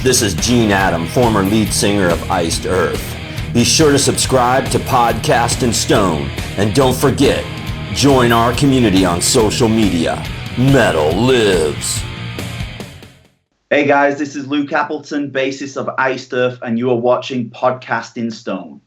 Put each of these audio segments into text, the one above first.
This is Gene Adam, former lead singer of Iced Earth. Be sure to subscribe to Podcast and Stone, and don't forget, join our community on social media. Metal lives. Hey guys, this is Luke Appleton, bassist of Iced Earth, and you are watching Podcast in Stone.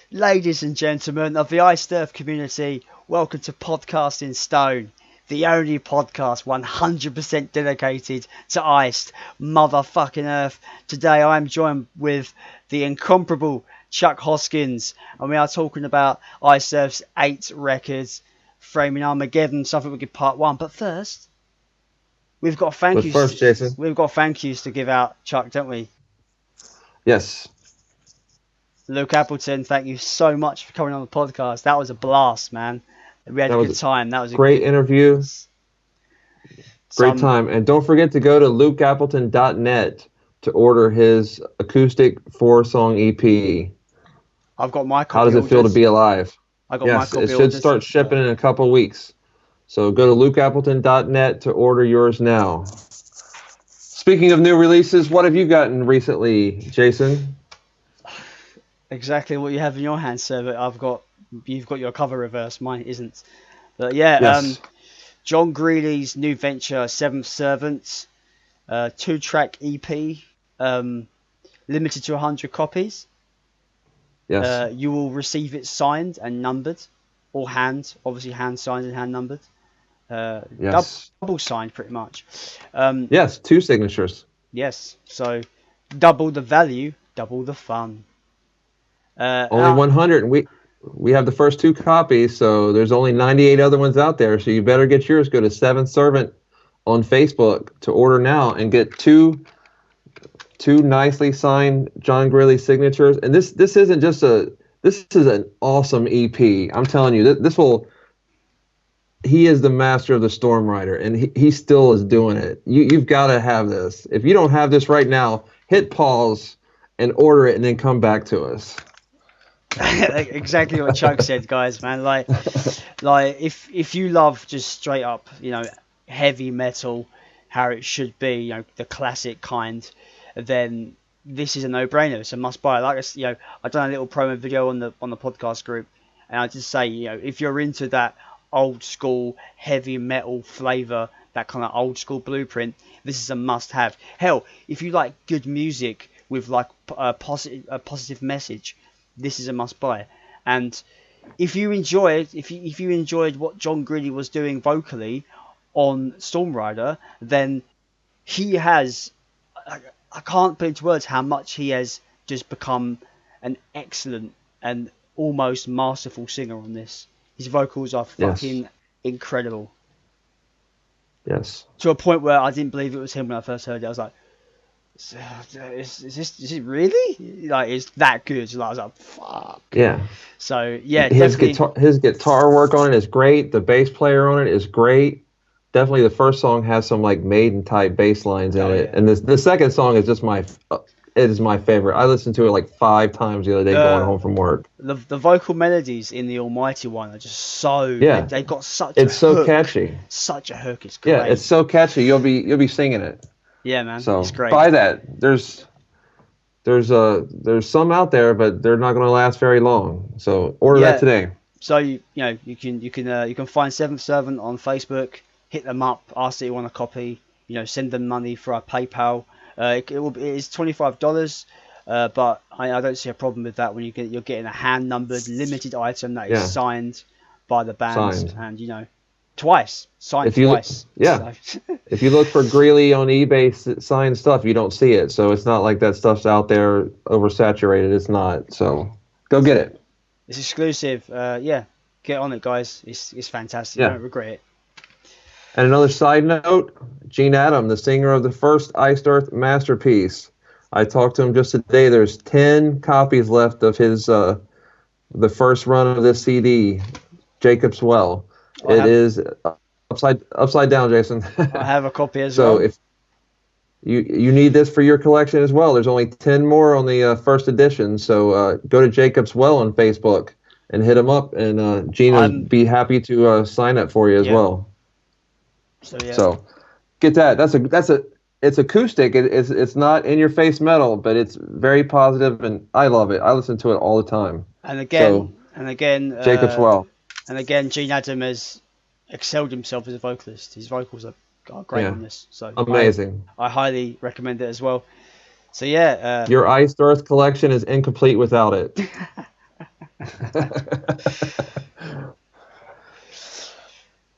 Ladies and gentlemen of the Iced Earth community, welcome to Podcast in Stone, the only podcast 100% dedicated to Iced motherfucking Earth. Today I am joined with the incomparable Chuck Hoskins, and we are talking about Iced Earth's 8 records, Framing Armageddon, something we give part 1. But first, we've got thank yous. First, Jason. We've got thank yous to give out, Chuck, don't we? Yes. Luke Appleton, thank you so much for coming on the podcast. That was a blast, man. We had a good time. That was a great interview. Great time. And don't forget to go to lukeappleton.net to order his acoustic 4-song EP. I've got my copy. How does it feel to be alive? I got my copy. It should start shipping in a couple of weeks. So go to lukeappleton.net to order yours now. Speaking of new releases, what have you gotten recently, Jason? Exactly what you have in your hands, sir. But you've got your cover reversed. Mine isn't. But yeah, yes. John Greeley's new venture, Seventh Servant, 2-track EP, limited to 100 copies. Yes. You will receive it signed and numbered, or obviously hand signed and hand numbered. Yes. Double signed, pretty much. Yes, 2 signatures. Yes. So double the value, double the fun. Only 100, and we have the first 2 copies, so there's only 98 other ones out there, so you better get yours. Go to Seventh Servant on Facebook to order now and get two nicely signed John Greeley signatures. And this isn't just this is an awesome EP. I'm telling you, he is the master of the Storm Rider, and he still is doing it. You've got to have this. If you don't have this right now, hit pause and order it, and then come back to us. Exactly what Chuck said, guys, man. Like if you love just straight up, heavy metal, how it should be, the classic kind, then this is a no-brainer. It's a must-buy. I've done a little promo video on the podcast group, and I just say, if you're into that old school heavy metal flavor, that kind of old school blueprint, this is a must-have. Hell, if you like good music with like a positive message, this is a must-buy. And if you enjoyed what John Greeley was doing vocally on Storm Rider, then he has, I can't put into words how much he has just become an excellent and almost masterful singer on this. His vocals are fucking incredible. Yes. To a point where I didn't believe it was him when I first heard it. I was like, is it really? Like, it's that good. I was like, fuck. Yeah. So, yeah, his definitely. His guitar work on it is great. The bass player on it is great. Definitely the first song has some like Maiden type bass lines in it. Yeah. And the second song is just it is my favorite. I listened to it like 5 times the other day going home from work. The vocal melodies in the Almighty one are just so... Yeah. They got such It's a so hook. catchy. Such a hook. It's great. Yeah, it's so catchy. You'll be singing it. Yeah, man. So it's great. Buy that. There's some out there, but they're not going to last very long. So order that today. So you can find Seventh Servant on Facebook. Hit them up. Ask that you want a copy. Send them money for our PayPal. It is $25. But I don't see a problem with that when you're getting a hand numbered limited item that is signed by the band and twice signed twice. If you look for Greeley on eBay signed stuff, you don't see it. So it's not like that stuff's out there oversaturated. It's not. So go get it. It's exclusive. Get on it, guys. It's fantastic. Don't regret it. And another side note, Gene Adam, the singer of the first Iced Earth masterpiece. I talked to him just today. There's 10 copies left of his the first run of this CD, Jacob's Well. It is upside down, Jason. I have a copy as well. So if you need this for your collection as well, there's only 10 more on the first edition. So go to Jacob's Well on Facebook and hit him up, and Gene would be happy to sign it for you as well. So So get that. That's it's acoustic. It's not in your face metal, but it's very positive, and I love it. I listen to it all the time. And again, Jacob's well. And again, Gene Adam has excelled himself as a vocalist. His vocals are great on this. So amazing. I highly recommend it as well. So yeah. Your Iced Earth collection is incomplete without it.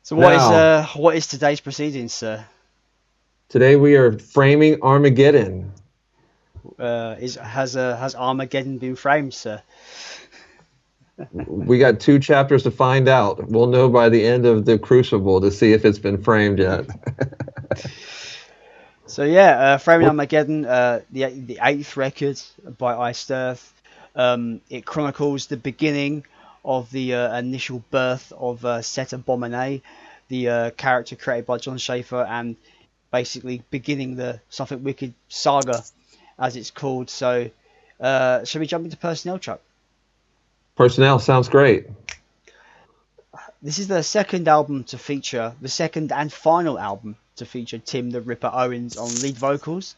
So what is today's proceedings, sir? Today we are framing Armageddon. Has Armageddon been framed, sir? We got 2 chapters to find out. We'll know by the end of the Crucible to see if it's been framed yet. So yeah, Framing Armageddon, the 8th record by Iced Earth. It chronicles the beginning of the initial birth of Set Abominate, the character created by John Schaefer, and basically beginning the Something Wicked saga, as it's called. So, shall we jump into personnel, Chuck? Personnel sounds great. This is the second and final album to feature Tim The Ripper Owens on lead vocals.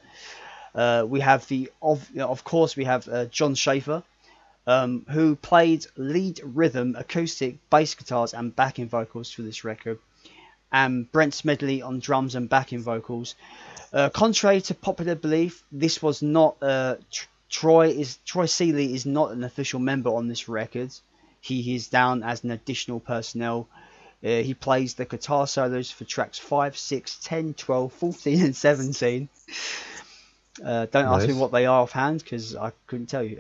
We have of course John Schaefer, who played lead rhythm, acoustic, bass guitars and backing vocals for this record, and Brent Smedley on drums and backing vocals. Contrary to popular belief, this was not Troy Seeley is not an official member on this record. He is down as an additional personnel. He plays the guitar solos for tracks 5, 6, 10, 12, 14 and 17. Don't ask me what they are offhand because I couldn't tell you.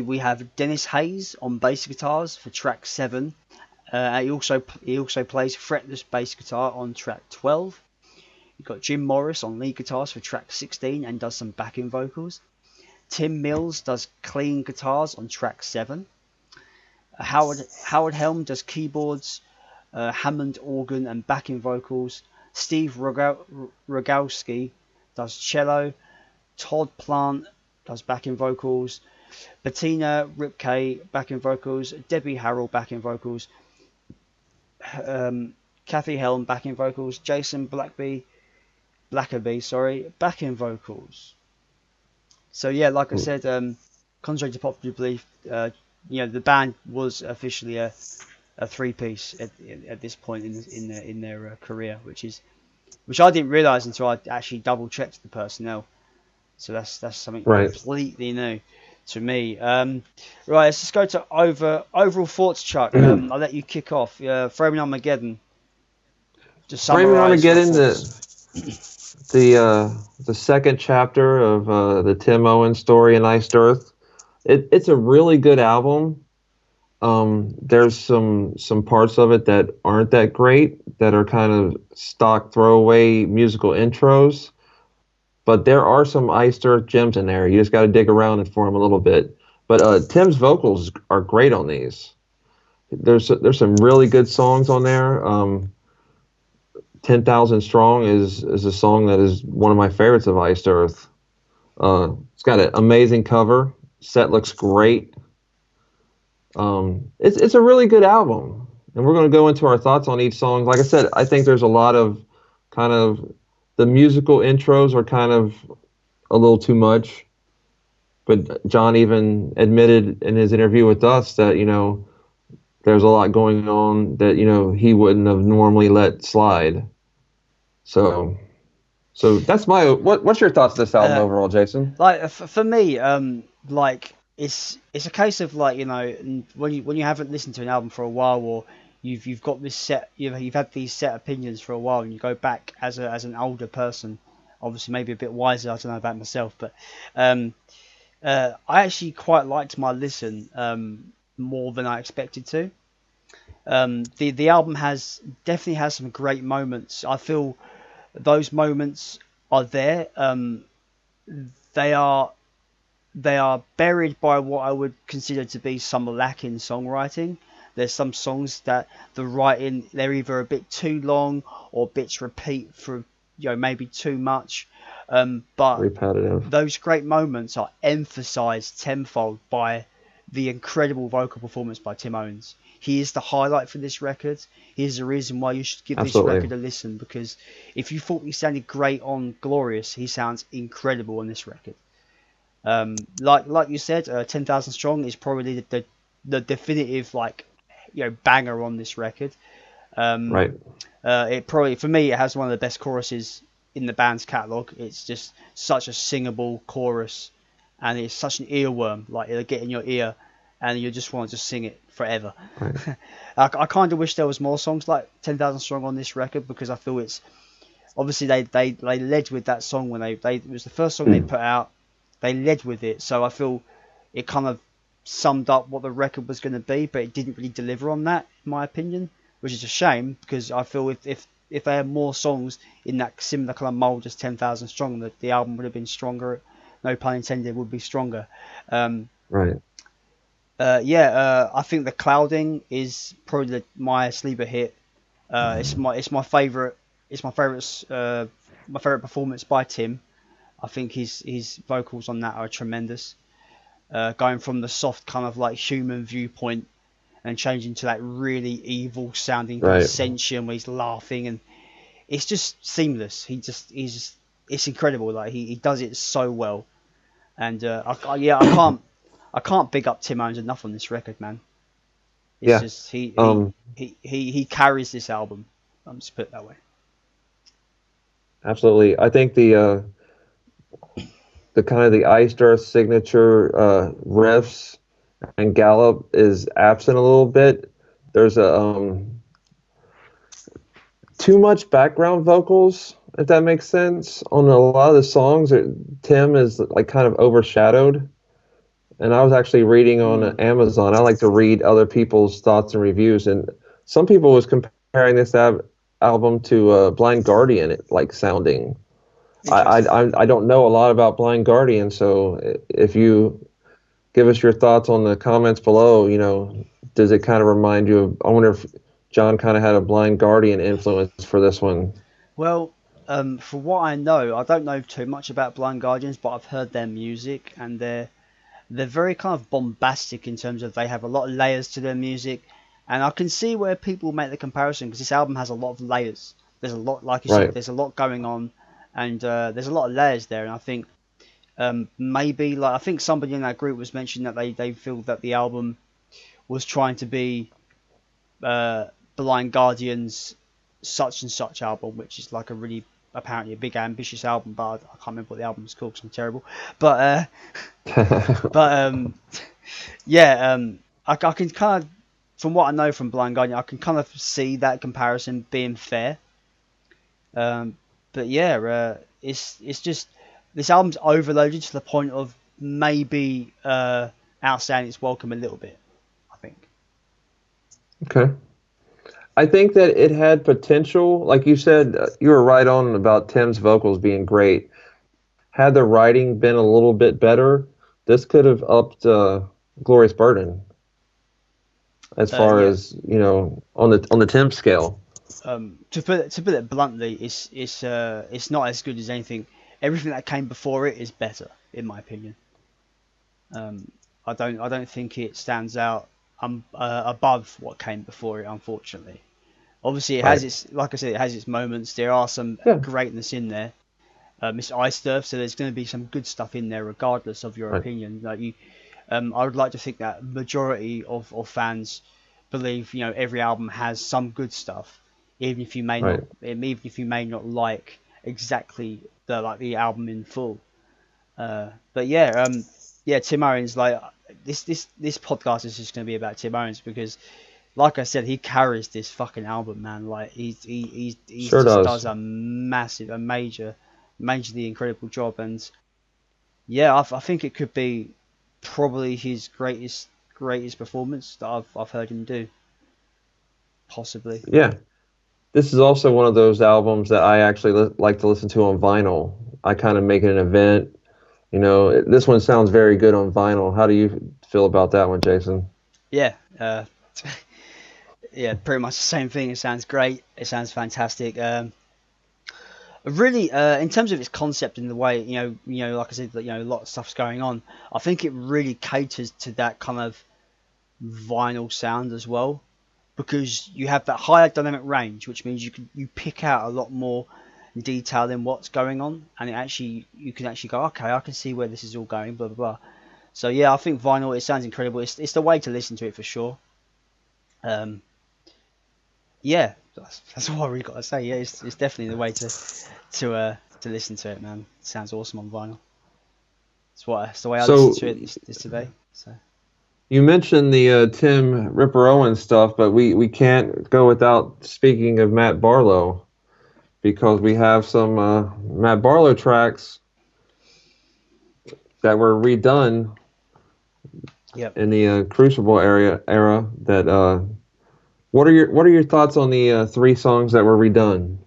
We have Dennis Hayes on bass guitars for track 7. He also plays fretless bass guitar on track 12. You've got Jim Morris on lead guitars for track 16 and does some backing vocals. Tim Mills does clean guitars on track 7. Howard Helm does keyboards, Hammond organ and backing vocals. Steve Rogalski does cello. Todd Plant does backing vocals. Bettina Ripke backing vocals. Debbie Harrell backing vocals. Kathy Helm backing vocals. Jason Blackerby, backing vocals. So yeah, like I said, contrary to popular belief, the band was officially a 3-piece at this point in their career, which I didn't realise until I actually double checked the personnel. So that's something completely new to me. Right, let's just go to overall thoughts, Chuck. I'll let you kick off. Framing Armageddon. Just Framing Armageddon, the second chapter of the Tim Owens story in Iced Earth. It's a really good album. There's some parts of it that aren't that great, that are kind of stock throwaway musical intros. But there are some Iced Earth gems in there. You just got to dig around and for them a little bit. But Tim's vocals are great on these. There's some really good songs on there. 10,000 Strong is a song that is one of my favorites of Iced Earth. It's got an amazing cover. Set looks great. It's a really good album. And we're going to go into our thoughts on each song. Like I said, I think there's a lot of kind of the musical intros are kind of a little too much. But John even admitted in his interview with us that, there's a lot going on that, he wouldn't have normally let slide. So that's what's your thoughts on this album overall, Jason? Like for me, it's a case of when you haven't listened to an album for a while, or you've got this set, you've had these set opinions for a while, and you go back as an older person, obviously maybe a bit wiser. I don't know about myself, but I actually quite liked my listen more than I expected to. The album definitely has some great moments. I feel those moments are there. They are buried by what I would consider to be some lack in songwriting. There's some songs that the writing, they're either a bit too long or bits repeat for maybe too much. But repetitive. Those great moments are emphasized tenfold by the incredible vocal performance by Tim Owens. he is the highlight for this record. He is the reason why you should give Absolutely. this record a listen, because if you thought he sounded great on Glorious, he sounds incredible on this record. Like you said, 10,000 Strong is probably the definitive banger on this record. Right. It probably, for me, it has one of the best choruses in the band's catalogue. It's just such a singable chorus, and it's such an earworm. Like, it'll get in your ear, and you just want to just sing it forever. Right. I kind of wish there was more songs like 10,000 Strong on this record, because I feel it's obviously they led with that song when it was the first song they put out. They led with it, so I feel it kind of summed up what the record was going to be, but it didn't really deliver on that, in my opinion, which is a shame, because I feel if they had more songs in that similar kind of mould as 10,000 Strong, that the album would have been stronger. No pun intended, would be stronger. Right. I think The Clouding is probably my sleeper hit. It's my favorite performance by Tim. I think his vocals on that are tremendous. Going from the soft kind of like human viewpoint and changing to that really evil sounding sentient where he's laughing, and it's just seamless. It's incredible. Like he does it so well, and I can't big up Tim Owens enough on this record, man. It's just he carries this album. I'm just put it that way. Absolutely. I think the kind of the Iced Earth signature riffs and gallop is absent a little bit. There's too much background vocals, if that makes sense. On a lot of the songs, Tim is like kind of overshadowed. And I was actually reading on Amazon. I like to read other people's thoughts and reviews, and some people was comparing this album to Blind Guardian, like sounding. I don't know a lot about Blind Guardian, so if you give us your thoughts on the comments below, does it kind of remind you of? I wonder if John kind of had a Blind Guardian influence for this one. Well, for what I know, I don't know too much about Blind Guardians, but I've heard their music, and they're very kind of bombastic in terms of they have a lot of layers to their music, and I can see where people make the comparison, because this album has a lot of layers. There's a lot, like you said, there's a lot going on, and there's a lot of layers there, and I think maybe, I think somebody in that group was mentioning that they feel that the album was trying to be Blind Guardian's such and such album, which is like apparently a big ambitious album, but I can't remember what the album's called because I'm terrible. But I can kind of, from what I know from Blind Guardian, I can kind of see that comparison being fair. It's just this album's overloaded to the point of maybe outstanding its welcome a little bit, I think. Okay. I think that it had potential. Like you said, you were right on about Tim's vocals being great. Had the writing been a little bit better, this could have upped Glorious Burden as far as, on the Tim scale. To put it bluntly, it's not as good as anything. Everything that came before it is better, in my opinion. I don't think it stands out above what came before it, unfortunately. Obviously, it has its, like I said, it has its moments. There are some greatness in there. It's Iced Earth, so there's going to be some good stuff in there, regardless of your opinion. I would like to think that majority of fans believe every album has some good stuff, even if you may not like exactly the album in full. Tim Owens, this podcast is just going to be about Tim Owens, because, like I said, he carries this fucking album, man. Like he sure does a majorly incredible job, and I think it could be probably his greatest performance that I've heard him do, possibly. Yeah, this is also one of those albums that I actually like to listen to on vinyl. I kind of make it an event. This one sounds very good on vinyl. How do you feel about that one, Jason? Yeah, pretty much the same thing. It sounds great. It sounds fantastic. Really, in terms of its concept and the way, like I said, a lot of stuff's going on. I think it really caters to that kind of vinyl sound as well. because you have that higher dynamic range, which means you pick out a lot more detail in what's going on, and you can actually go, okay, I can see where this is all going, blah blah blah. So yeah, I think vinyl, it sounds incredible. It's the way to listen to it for sure. Yeah, that's all I really got to say. Yeah, it's definitely the way to listen to it, man. It sounds awesome on vinyl. It's the way I listen to it is today. So you mentioned the Tim Ripper Owens stuff, but we can't go without speaking of Matt Barlow, because we have some Matt Barlow tracks that were redone in the Crucible era. That what are your thoughts on the 3 songs that were redone?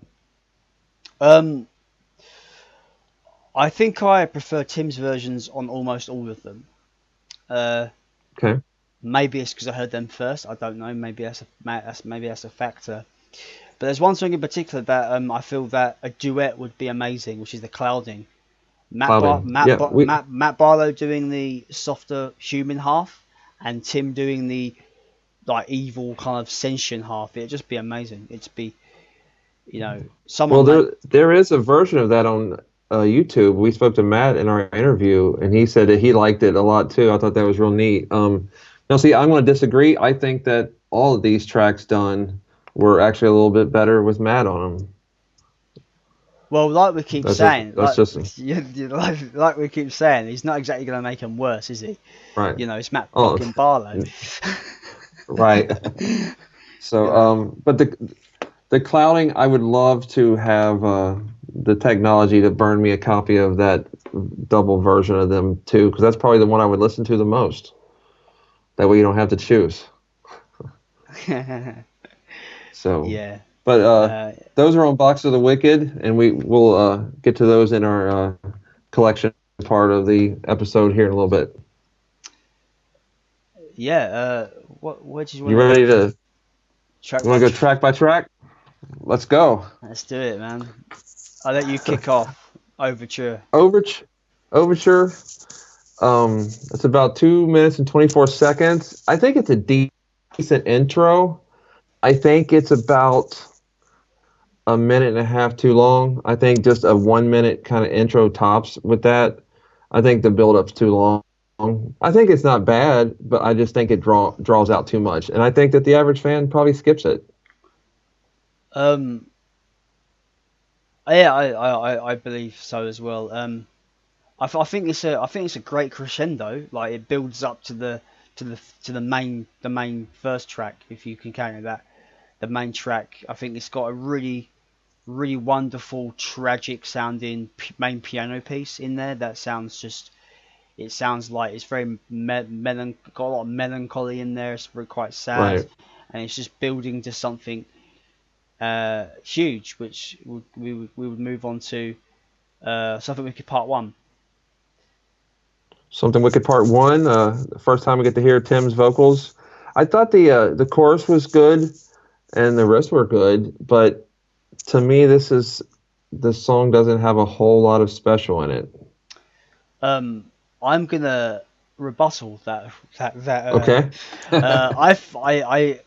I think I prefer Tim's versions on almost all of them. Okay. Maybe it's because I heard them first. I don't know. Maybe that's a factor. But there's one song in particular that I feel that a duet would be amazing, which is the Clouding. Matt Barlow doing the softer human half, and Tim doing the like evil kind of sentient half. It'd just be amazing. It'd be, someone. Well, there is a version of that on YouTube. We spoke to Matt in our interview, and he said that he liked it a lot too. I thought that was real neat. Now, see, I'm going to disagree. I think that all of these tracks done were actually a little bit better with Matt on them. Well, like we keep saying, like we keep saying, he's not exactly going to make them worse, is he? Right. It's Matt fucking Barlow. Right. So, but the Clouding, I would love to have the technology to burn me a copy of that double version of them too, because that's probably the one I would listen to the most. That way you don't have to choose. So yeah. But those are on Box of the Wicked, and we'll get to those in our collection part of the episode here in a little bit. Yeah. What did you want? You ready to? You want to go track by track? Let's go. Let's do it, man. I'll let you kick off. Overture. It's about 2 minutes and 24 seconds. I think it's a decent intro. I think it's about a minute and a half too long. I think just a 1 minute kind of intro tops with that. I think the build-up's too long. I think it's not bad, but I just think it draws out too much. And I think that the average fan probably skips it. Yeah, I believe so as well. I think it's a great crescendo. Like, it builds up to the main first track, if you can count it that. The main track, I think it's got a really, really wonderful, tragic sounding main piano piece in there. That sounds like it's very got a lot of melancholy in there. It's very quite sad, right. And it's just building to something huge, which we would move on to Something Wicked Part 1. Something Wicked Part 1. The first time we get to hear Tim's vocals. I thought the chorus was good and the rest were good, but to me the song doesn't have a whole lot of special in it. I'm gonna rebuttal that. Okay. I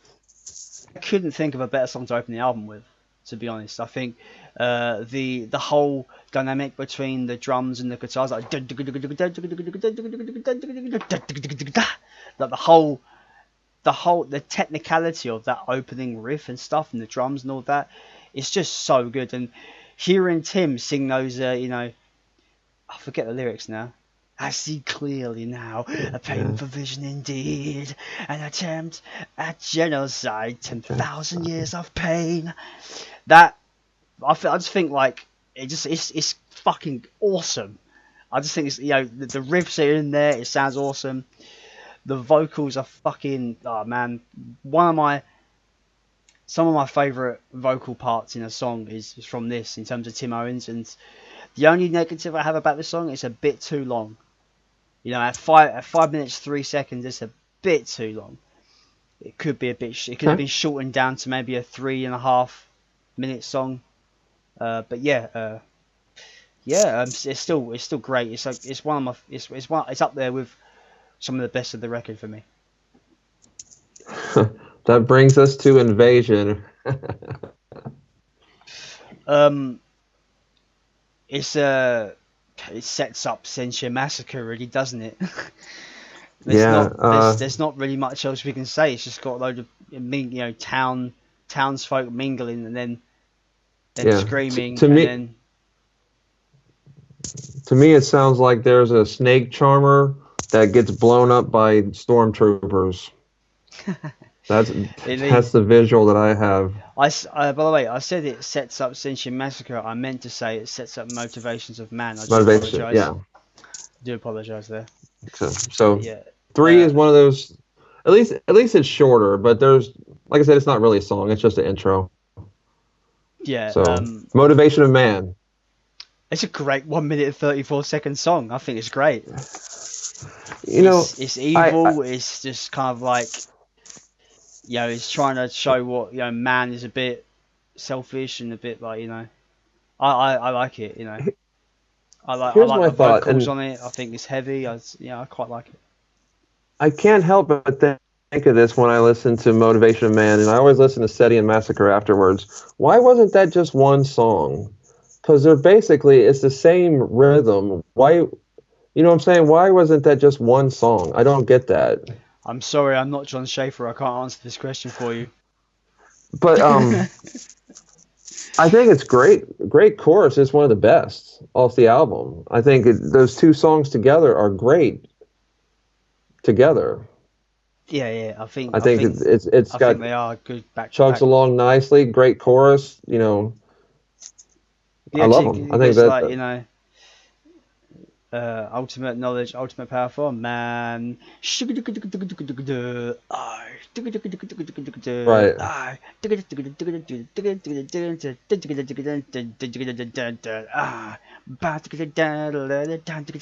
couldn't think of a better song to open the album with, to be honest. I think the whole dynamic between the drums and the guitars, like the technicality of that opening riff and stuff, and the drums and all that, it's just so good. And hearing Tim sing those, I forget the lyrics now. I see clearly now, a painful vision indeed, an attempt at genocide, 10,000 years of pain. That I just think like it's fucking awesome. I just think it's the riffs are in there. It sounds awesome. The vocals are fucking man. Some of my favourite vocal parts in a song is from this in terms of Tim Owens, and the only negative I have about this song is it's a bit too long. At 5 minutes 3 seconds, it's a bit too long. It could be a bit. It could have been shortened down to maybe a 3.5 minute song. But yeah, it's still great. It's like it's up there with some of the best of the record for me. that brings us to Invasion. It sets up Sentia Massacre, really, doesn't it? Yeah. There's not really much else we can say. It's just got a load of townsfolk mingling and then screaming To and me, then. To me, it sounds like there's a snake charmer that gets blown up by stormtroopers. That's the visual that I have. By the way, I said it sets up Sentia Massacre. I meant to say it sets up Motivations of Man. I do apologise. Yeah. Do apologise there. So yeah. 3 is one of those. At least it's shorter, but there's, like I said, it's not really a song. It's just an intro. Yeah. So Motivation of Man. It's a great 1 minute and 34-second song. I think it's great. It's evil. It's just kind of like, it's trying to show what man is a bit selfish and a bit like I like it. I like the vocals on it. I think it's heavy. I quite like it. I can't help but think of this when I listen to Motivation of Man, and I always listen to Seti and Massacre afterwards. Why wasn't that just one song? Because it's the same rhythm. Why, you know what I'm saying? Why wasn't that just one song? I don't get that. I'm sorry, I'm not John Schaefer. I can't answer this question for you. But I think it's great. Great chorus. It's one of the best off the album. I think those 2 songs together are great together. Yeah. I think it's got. They are good back. Chugs along nicely. Great chorus. I love them. I think that ultimate knowledge, ultimate power for man. Right.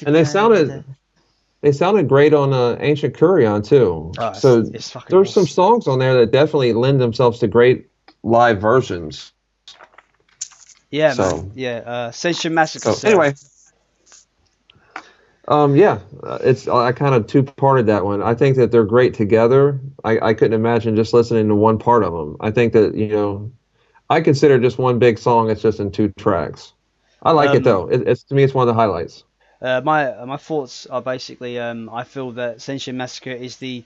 And they sounded great on Ancient Kurion too. So there's some songs on there that definitely lend themselves to great live versions. Yeah, man. Yeah, Sentia Massacre. So anyway, I kind of 2-parted that one. I think that they're great together. I couldn't imagine just listening to one part of them. I think that I consider just one big song. It's just in 2 tracks. I like it though. It's to me, it's one of the highlights. My thoughts are basically, I feel that Sentia Massacre is the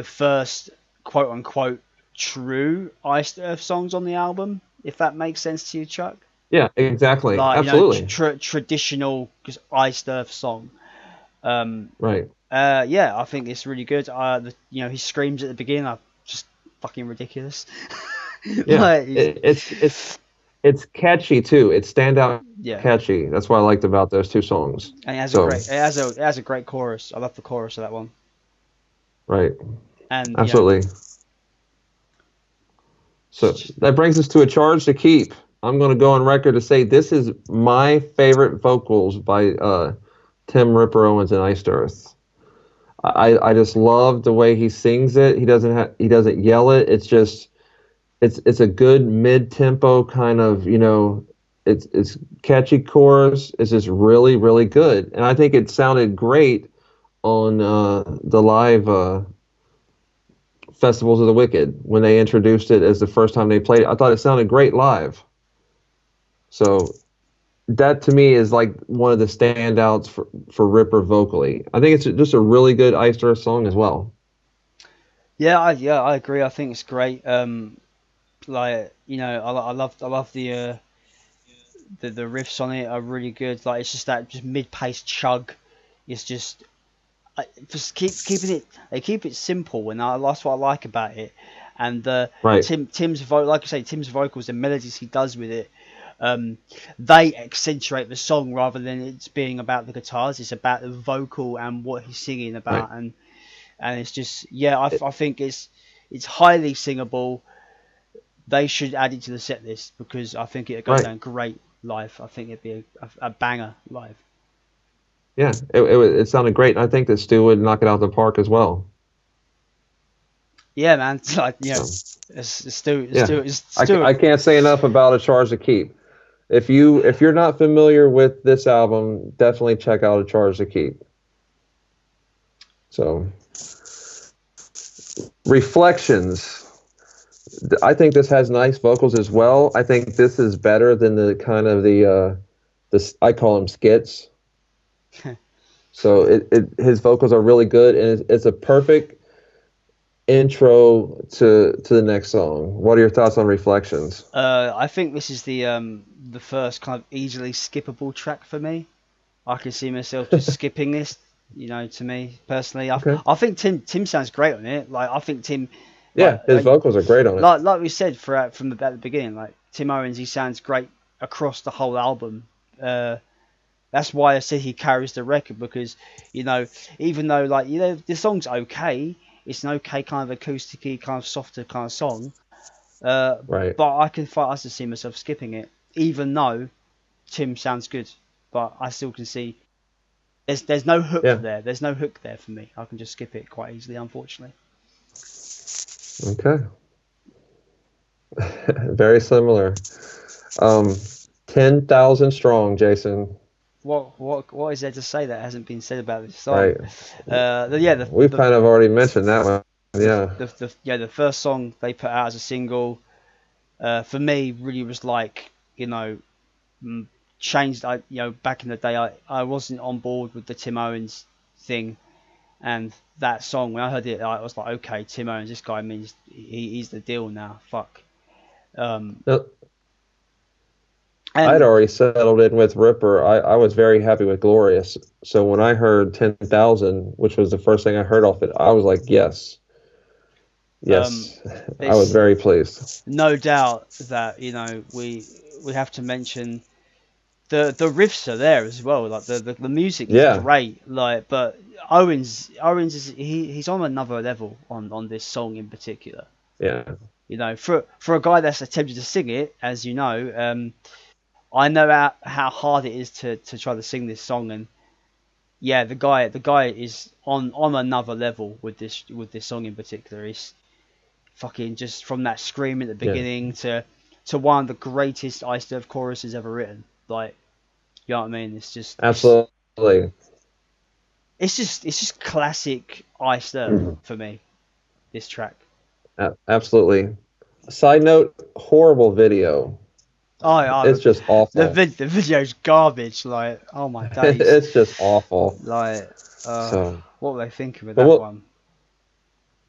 first quote unquote true Iced Earth songs on the album. If that makes sense to you, Chuck. Yeah, exactly. Absolutely. Traditional Iced Earth song. Right. I think it's really good. He screams at the beginning are just fucking ridiculous. Yeah. It's catchy too. It's standout catchy. That's what I liked about those 2 songs. And it has a great chorus. I love the chorus of that one. Right. And absolutely. So that brings us to A Charge to Keep. I'm going to go on record to say this is my favorite vocals by Tim Ripper Owens in Iced Earth. I just love the way he sings it. He doesn't yell it. It's just it's a good mid-tempo kind of, it's catchy chorus. It's just really, really good. And I think it sounded great on the live Festivals of the Wicked when they introduced it as the first time they played it. I thought it sounded great live. So that to me is like one of the standouts for Ripper vocally. I think it's just a really good Iced Earth song as well. Yeah, I agree. I think it's great. I love the riffs on it are really good. Like it's just that mid-paced chug. It's just keeping it. They keep it simple, and that's what I like about it. And Tim's vocals, the melodies he does with it. They accentuate the song rather than it's being about the guitars. It's about the vocal and what he's singing about, and it's just I think it's highly singable. They should add it to the set list because I think it'd go down great live. I think it'd be a banger live. Yeah, it sounded great. I think that Stu would knock it out of the park as well. Yeah, man. Stu. I can't say enough about A Charge to Keep. If you're not familiar with this album, definitely check out A Charge to Keep. So, Reflections. I think this has nice vocals as well. I think this is better than the kind of this, I call them skits. So his vocals are really good, and it's a perfect intro to the next song. What are your thoughts on Reflections? I think this is the first kind of easily skippable track for me. I can see myself just skipping this. To me personally, I think Tim sounds great on it. Like I think Tim. Yeah, his vocals are great on it. Like we said at the beginning, like Tim Owens, he sounds great across the whole album. That's why I said he carries the record, because even though the song's okay, it's an okay kind of acousticy, kind of softer kind of song. Right. But I can see myself skipping it, even though Tim sounds good. But I still can see there's no hook there. There's no hook there for me. I can just skip it quite easily, unfortunately. Okay. Very similar. 10,000 strong, Jason. What is there to say that hasn't been said about this song? Right. We've kind of already mentioned that one. Yeah. The first song they put out as a single, for me, really was like, changed. Back in the day, I wasn't on board with the Tim Owens thing, and that song, when I heard it, I was like, okay, Tim Owens, this guy means he's the deal now. Fuck. I'd already settled in with Ripper. I was very happy with Glorious. So when I heard 10,000, which was the first thing I heard off it, I was like, yes. I was very pleased. No doubt that we have to mention the riffs are there as well. Like the music is great. But Owens is he's on another level on this song in particular. Yeah. For a guy that's attempted to sing it, as you know, I know how hard it is to try to sing this song, and the guy is on another level with this song in particular. He's fucking just from that scream at the beginning to one of the greatest Iced Earth choruses ever written. Like, you know what I mean? It's just absolutely. It's just classic Iced Earth for me. This track. Absolutely. Side note: horrible video. It's just awful. The video's garbage. Like, oh my days. It's just awful. Like, what were they thinking with that one?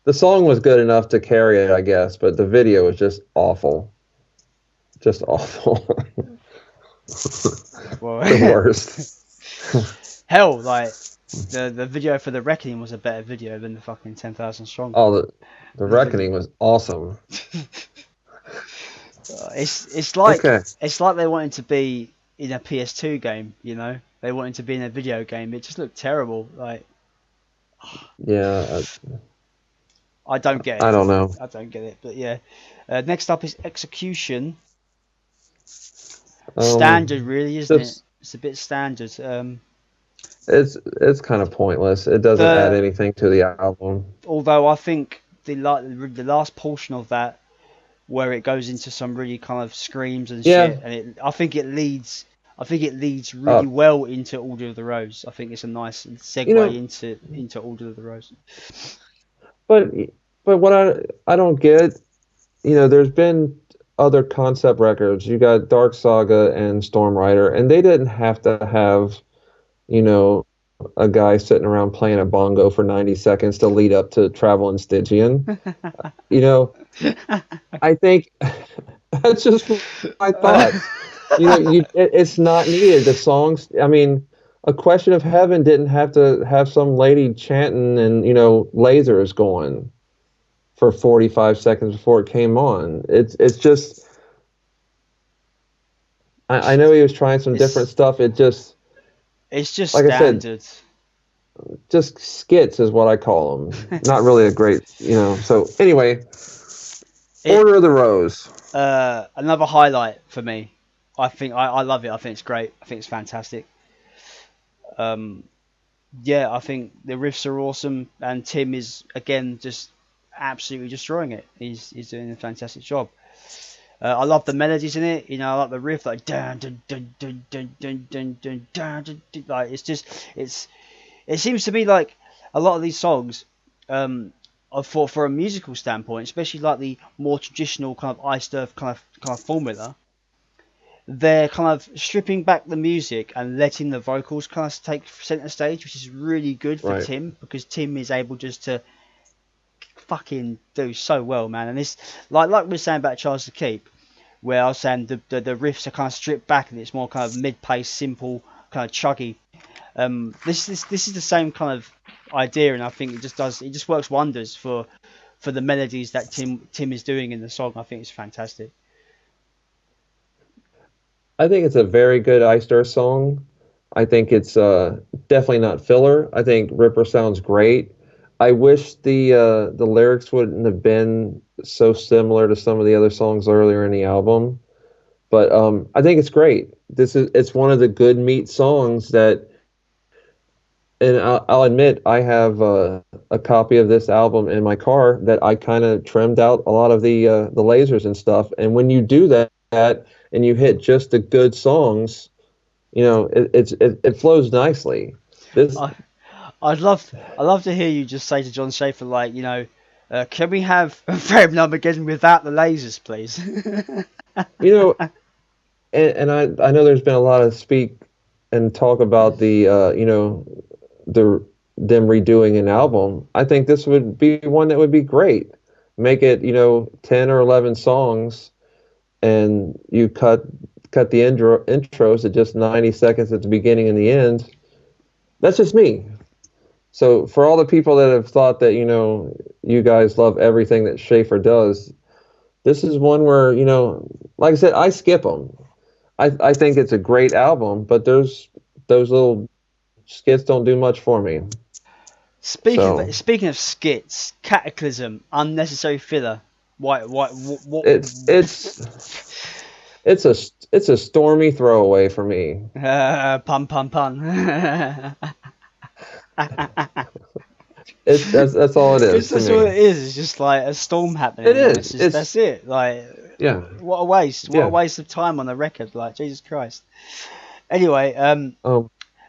The song was good enough to carry it, I guess, but the video was just awful. Just awful. The worst. Hell, like the video for The Reckoning was a better video than the fucking 10,000 Strong. Oh, the Reckoning was awesome. It's like they wanted to be in a PS2 game, They wanted to be in a video game. It just looked terrible. Like, yeah. I don't get it. I don't know. I don't get it. But yeah. Next up is Execution. Standard, really, isn't it? It's a bit standard. It's kind of pointless. It doesn't add anything to the album. Although I think the last portion of that, where it goes into some really kind of screams and shit, and I think it leads really well into Order of the Rose. I think it's a nice segue into Order of the Rose. But what I don't get, there's been other concept records. You got Dark Saga and Storm Rider, and they didn't have to have, a guy sitting around playing a bongo for 90 seconds to lead up to Travel in Stygian. I think that's just my thought. It's not needed. The songs, A Question of Heaven didn't have to have some lady chanting and, lasers going for 45 seconds before it came on. It's just, I know he was trying some different stuff. It's just like standard. I said, just skits is what I call them. Not really a great, So anyway, Order of the Rose. Another highlight for me. I think I love it. I think it's great. I think it's fantastic. I think the riffs are awesome, and Tim is again just absolutely destroying it. He's doing a fantastic job. I love the melodies in it. I like the riff, like dun dun dun dun dun dun dun dun dun dun. Like it seems to be like a lot of these songs. for a musical standpoint, especially like the more traditional kind of Iced Earth kind of formula, they're kind of stripping back the music and letting the vocals kind of take center stage, which is really good for Tim, because Tim is able just to fucking do so well, man. And it's like we were saying about Charles to Keep, where I was saying the riffs are kind of stripped back and it's more kind of mid-paced, simple, kind of chuggy. This is the same kind of idea, and I think it just works wonders for the melodies that Tim is doing in the song. I think it's fantastic. I think it's a very good Iced Earth song. I think it's definitely not filler. I think Ripper sounds great. I wish the lyrics wouldn't have been so similar to some of the other songs earlier in the album, but I think it's great. It's one of the good meat songs that, and I'll admit I have a copy of this album in my car that I kind of trimmed out a lot of the lasers and stuff. And when you do that and you hit just the good songs, it flows nicely. I'd love to hear you just say to John Schaefer, like, can we have Framing Armageddon without the lasers, please? And I know there's been a lot of speak and talk about them redoing an album. I think this would be one that would be great. Make it 10 or 11 songs, and you cut the intros at just 90 seconds at the beginning and the end. That's just me. So for all the people that have thought that you guys love everything that Schaefer does, this is one where like I said, I skip them. I think it's a great album, but those little skits don't do much for me. Speaking of skits, Cataclysm, unnecessary filler. What? It's a stormy throwaway for me. Pun. That's all it is. That's all it is. It's just like a storm happening. It is. That's it. Like, yeah. What a waste. What a waste of time on the record. Like, Jesus Christ. Anyway,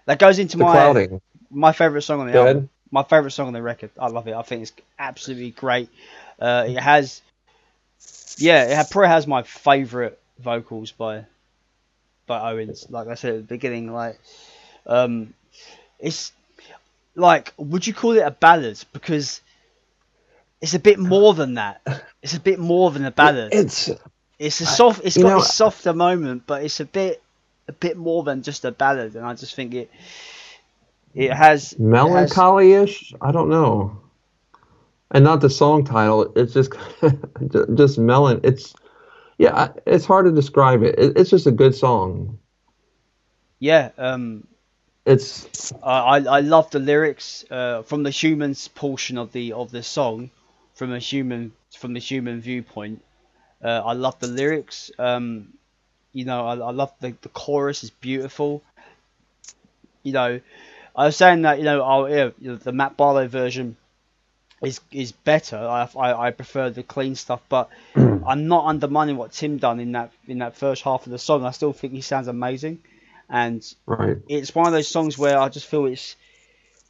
that goes into my favorite song on the album. My favorite song on the record. I love it. I think it's absolutely great. It probably has my favorite vocals by Owens. Like I said at the beginning, like, it's like, would you call it a ballad? Because it's a bit more than that. It's a bit more than a ballad. It's got a softer moment, but it's a bit more than just a ballad. And I just think it has melancholy-ish. I don't know, and not the song title. It's just just melon. It's hard to describe it. It's just a good song. Yeah. I love the lyrics from the humans portion of the song, from the human viewpoint. I love the lyrics. I love the chorus is beautiful. I was saying that the Matt Barlow version is better. I prefer the clean stuff, but I'm not undermining what Tim done in that first half of the song. I still think he sounds amazing. And it's one of those songs where I just feel it's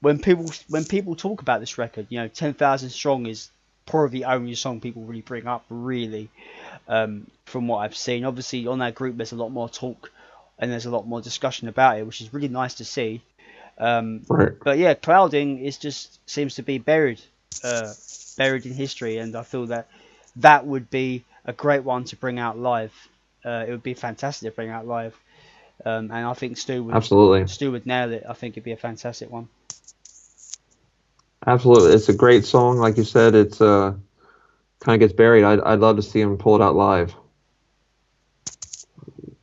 when people talk about this record, 10,000 Strong is probably the only song people really bring up, really, from what I've seen. Obviously, on that group, there's a lot more talk and there's a lot more discussion about it, which is really nice to see. But yeah, Clouding seems to be buried in history, and I feel that would be a great one to bring out live. It would be fantastic to bring out live. And I think Stu would nail it. I think it'd be a fantastic one. Absolutely. It's a great song. Like you said, it's kind of gets buried. I'd love to see him pull it out live.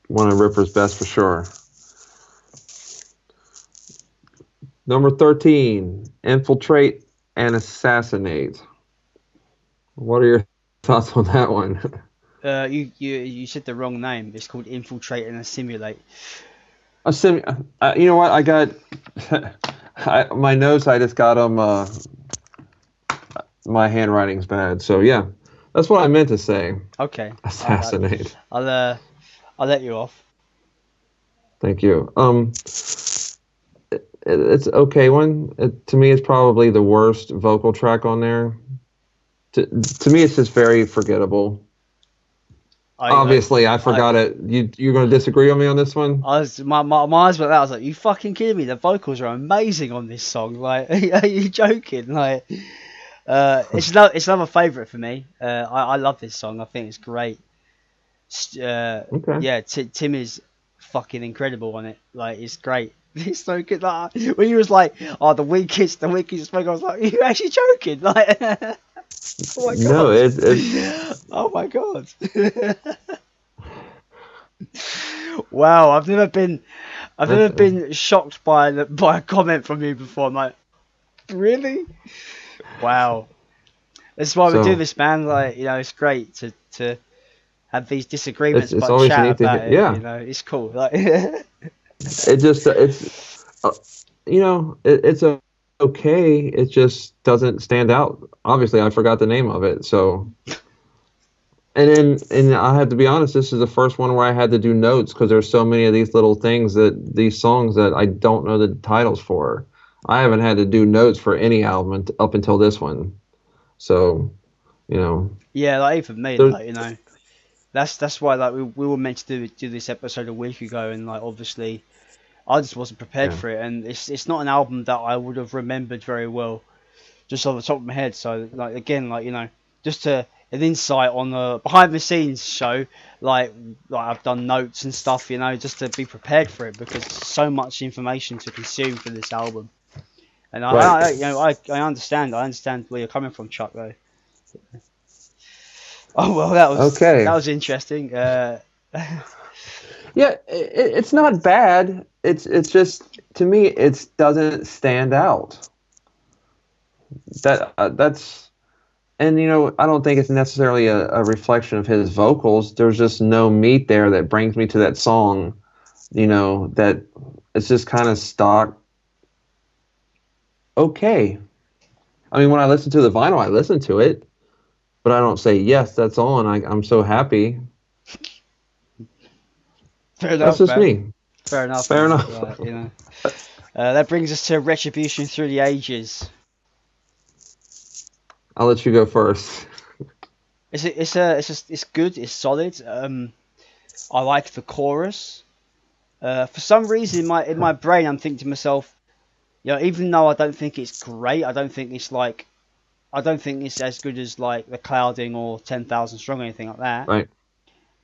One of Ripper's best for sure. Number 13, Infiltrate and Assassinate. What are your thoughts on that one? You said the wrong name. It's called Infiltrate and Assimilate. You know what? I got my notes. I just got them. My handwriting's bad. So yeah, that's what I meant to say. Okay. Assassinate. I'll let you off. Thank you. It's okay one. To me, it's probably the worst vocal track on there. to me, it's just very forgettable. Obviously, I forgot it. You're going to disagree with me on this one? My eyes went out. I was like, "You fucking kidding me? The vocals are amazing on this song. Like, are you joking? Like, it's another favourite for me. I love this song. I think it's great. Okay. Yeah, Tim is fucking incredible on it. Like, it's great. It's so good. Like, when he was like, "Oh, the weakest smoke," I was like, "Are you actually joking?" Like, oh my god. No, it's oh my god. Wow, I've never been shocked by a comment from you before. I'm like, really? Wow. That's why we do this, man. Like, it's great to have these disagreements, it's but always chat neat to about hear, it. yeah. It's cool. Like, it's okay. It just doesn't stand out. Obviously, I forgot the name of it, so. And I have to be honest, this is the first one where I had to do notes because there's so many of these little things these songs that I don't know the titles for. I haven't had to do notes for any album up until this one. So, yeah, like even me, like, that's why like we were meant to do this episode a week ago, and like obviously I just wasn't prepared for it, and it's not an album that I would have remembered very well, just off the top of my head. So like again, like just an insight on the behind the scenes show, like I've done notes and stuff, just to be prepared for it because there's so much information to consume for this album. And I understand where you're coming from, Chuck. Though. Oh well, that was interesting. Yeah, it's not bad. It's just, to me, it doesn't stand out. That's, and I don't think it's necessarily a reflection of his vocals. There's just no meat there that brings me to that song. That it's just kind of stock. Okay. I mean, when I listen to the vinyl, I listen to it, but I don't say, yes, that's on. I'm so happy. Fair enough. That's just me. Fair enough. Fair enough. That brings us to Retribution Through the Ages. I'll let you go first. It's good. It's solid. I like the chorus. For some reason, in my brain, I'm thinking to myself, even though I don't think it's great, I don't think it's as good as like The Clouding or 10,000 Strong or anything like that. Right.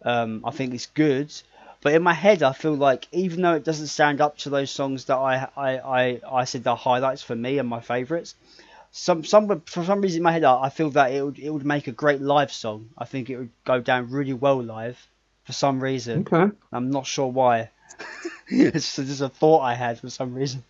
I think it's good, but in my head, I feel like even though it doesn't stand up to those songs that I said are highlights for me and my favourites, for some reason in my head, I feel that it would make a great live song. I think it would go down really well live, for some reason. Okay. I'm not sure why. It's just a thought I had for some reason.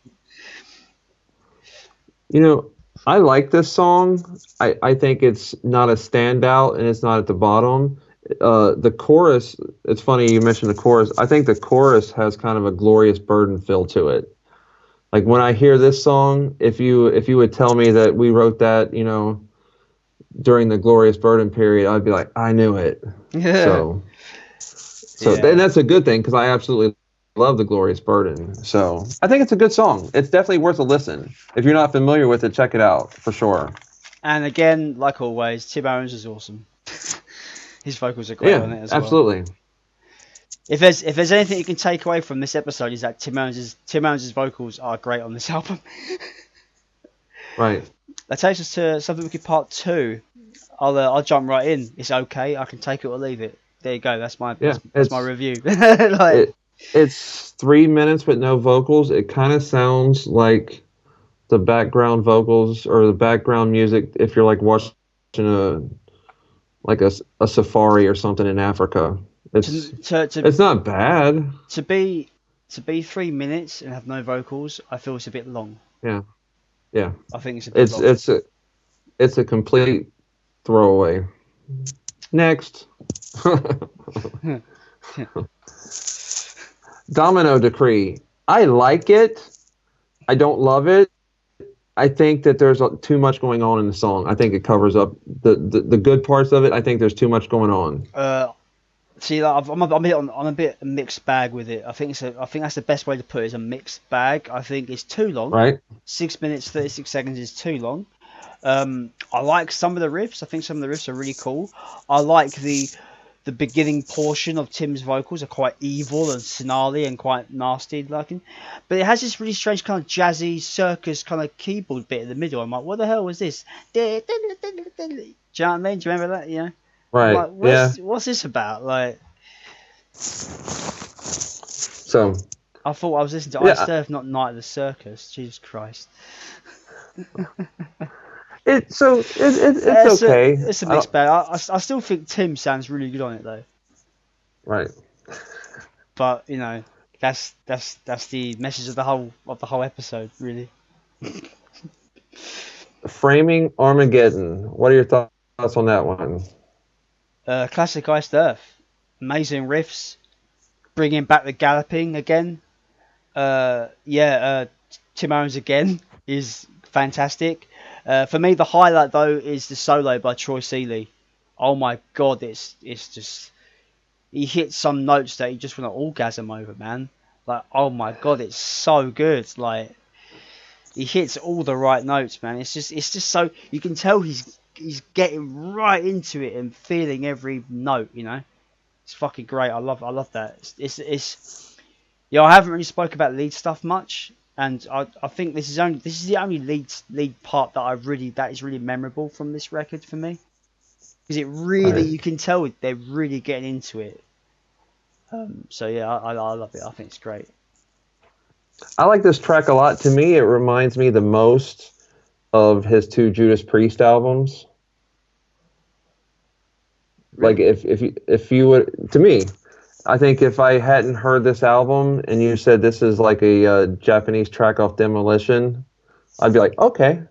I like this song. I think it's not a standout and it's not at the bottom. The chorus, it's funny you mentioned the chorus. I think the chorus has kind of a Glorious Burden feel to it. Like when I hear this song, if you would tell me that we wrote that, during the Glorious Burden period, I'd be like, I knew it. So and that's a good thing because I absolutely love the Glorious Burden. So I think it's a good song. It's definitely worth a listen. If you're not familiar with it, check it out for sure. And again, like always, Tim Owens is awesome. His vocals are great on it as well. Absolutely. If there's anything you can take away from this episode, is that Tim Owens' vocals are great on this album. Right. That takes us to Something Wicked Part 2. I'll jump right in. It's okay. I can take it or leave it. There you go. That's my review. It's 3 minutes with no vocals. It kind of sounds like the background vocals or the background music if you're like watching a safari or something in Africa. It's not bad. To be 3 minutes and have no vocals, I feel it's a bit long. Yeah. I think it's a bit long. It's a complete throwaway. Next. Domino Decree. I like it. I don't love it. I think that there's too much going on in the song. I think it covers up the good parts of it. I think there's too much going on. See, like, I'm a bit mixed bag with it. I think that's the best way to put it. Is a mixed bag. I think it's too long. Right. 6 minutes 36 seconds is too long. I like some of the riffs. I think some of the riffs are really cool. I like the beginning portion of Tim's vocals are quite evil and snarly and quite nasty looking. But it has this really strange kind of jazzy circus kind of keyboard bit in the middle. I'm like, what the hell was this? Do you know what I mean? Do you remember that? You know? Right. Like, what's this about? Like, so I thought I was listening to Iced Earth, not Night of the Circus. Jesus Christ. It's okay. It's a mixed bag. I still think Tim sounds really good on it though. Right. But you know, that's the message of the whole episode, really. Framing Armageddon. What are your thoughts on that one? Classic Iced Earth. Amazing riffs. Bringing back the galloping again. Tim Owens again is fantastic. For me, the highlight though is the solo by Troy Seeley. Oh my god, it's just, he hits some notes that you just want to orgasm over, man. Like, oh my god, it's so good. Like, he hits all the right notes, man. It's just so, you can tell he's getting right into it and feeling every note. You know, it's fucking great. I love that. It's I haven't really spoke about lead stuff much. And I think this is the only lead part that is really memorable from this record for me, because it really, you can tell they're really getting into it. So yeah, I love it. I think it's great. I like this track a lot. To me, it reminds me the most of his 2 Judas Priest albums. Really? Like if you would, to me, I think if I hadn't heard this album and you said this is like a Japanese track off Demolition, I'd be like, okay.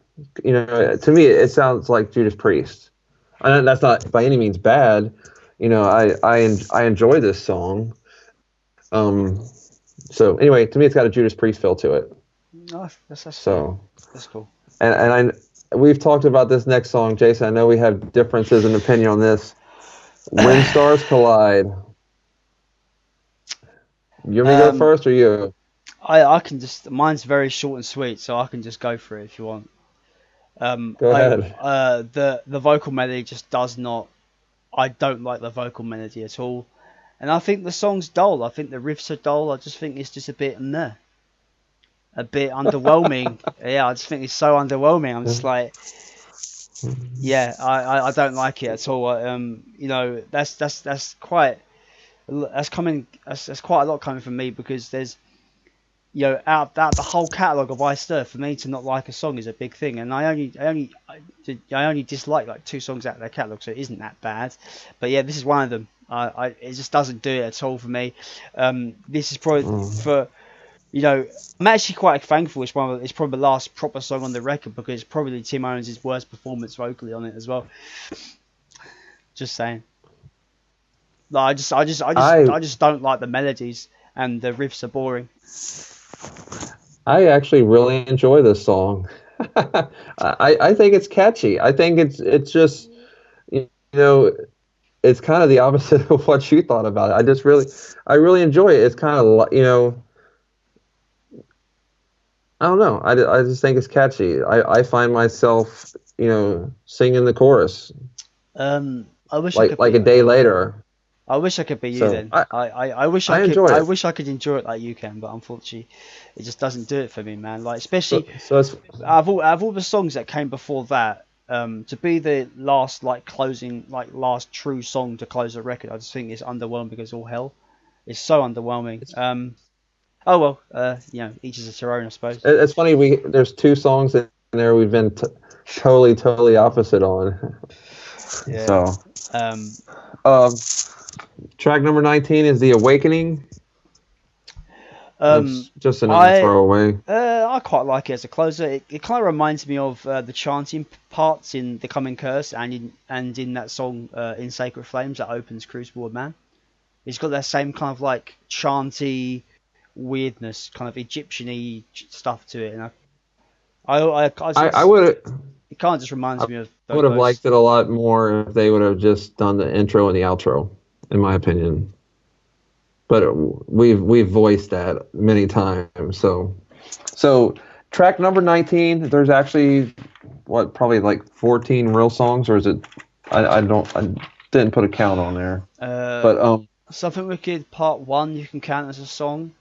You know, to me, it sounds like Judas Priest. And that's not by any means bad. You know, I enjoy this song. So anyway, to me, it's got a Judas Priest feel to it. Oh, that's cool. And we've talked about this next song, Jason. I know we have differences in opinion on this. When Stars Collide. You want me to go first or you? I can just, mine's very short and sweet, so I can just go for it if you want. Go ahead. The vocal melody just does not, I don't like the vocal melody at all. And I think the song's dull. I think the riffs are dull. I just think it's just a bit underwhelming. Yeah, I just think it's so underwhelming. I'm just like, yeah, I don't like it at all. You know, that's quite a lot coming from me, because there's, you know, out the whole catalogue of Iced Earth, for me to not like a song is a big thing, and I only dislike like 2 songs out of their catalogue, so it isn't that bad. But yeah, this is one of them. It just doesn't do it at all for me. This is probably for, you know, I'm actually quite thankful it's probably the last proper song on the record, because it's probably Tim Owens' worst performance vocally on it as well. Just saying. Like, I just don't like the melodies, and the riffs are boring. I actually really enjoy this song. I think it's catchy. I think it's just, you know, it's kind of the opposite of what you thought about it. I really enjoy it. It's kind of, you know, I don't know. I just think it's catchy. I find myself, you know, singing the chorus. I wish like a day later. I wish I could be you then. I wish I could enjoy it like you can, but unfortunately, it just doesn't do it for me, man. Like, especially out of all the songs that came before that, to be the last last true song to close the record, I just think it's underwhelming because all hell. It's so underwhelming. Oh well, you know, each is their own, I suppose. It's funny. There's 2 songs in there we've been totally opposite on. Yeah. So. Track number 19 is The Awakening. It's just another throwaway. I quite like it as a closer. It kind of reminds me of the chanting parts in The Coming Curse and in that song In Sacred Flames that opens Crucible of Man. It's got that same kind of like chanty weirdness, kind of Egyptian-y stuff to it. And I would. It kind of just reminds me of. I would have liked it a lot more if they would have just done the intro and the outro, in my opinion. But we've voiced that many times. So track number 19. There's actually probably like 14 real songs, or is it? I didn't put a count on there. But Something Wicked Part 1 you can count as a song.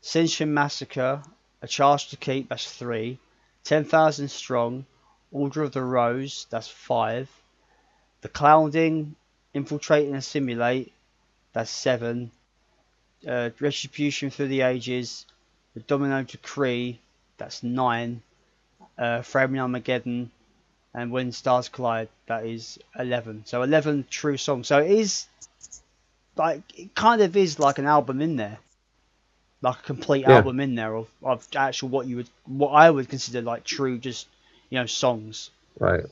Cinchen Massacre, A Charge to Keep, that's 3. 10,000 Strong, Order of the Rose, that's 5. The Clouding, Infiltrate and Assimilate, that's 7. Retribution Through the Ages, The Domino Decree, that's 9. Framing Armageddon, and When Stars Collide, that is 11. So 11 true songs. So it is like, it kind of is like an album in there, like a complete album in there of actual what I would consider like true, just, songs. Right.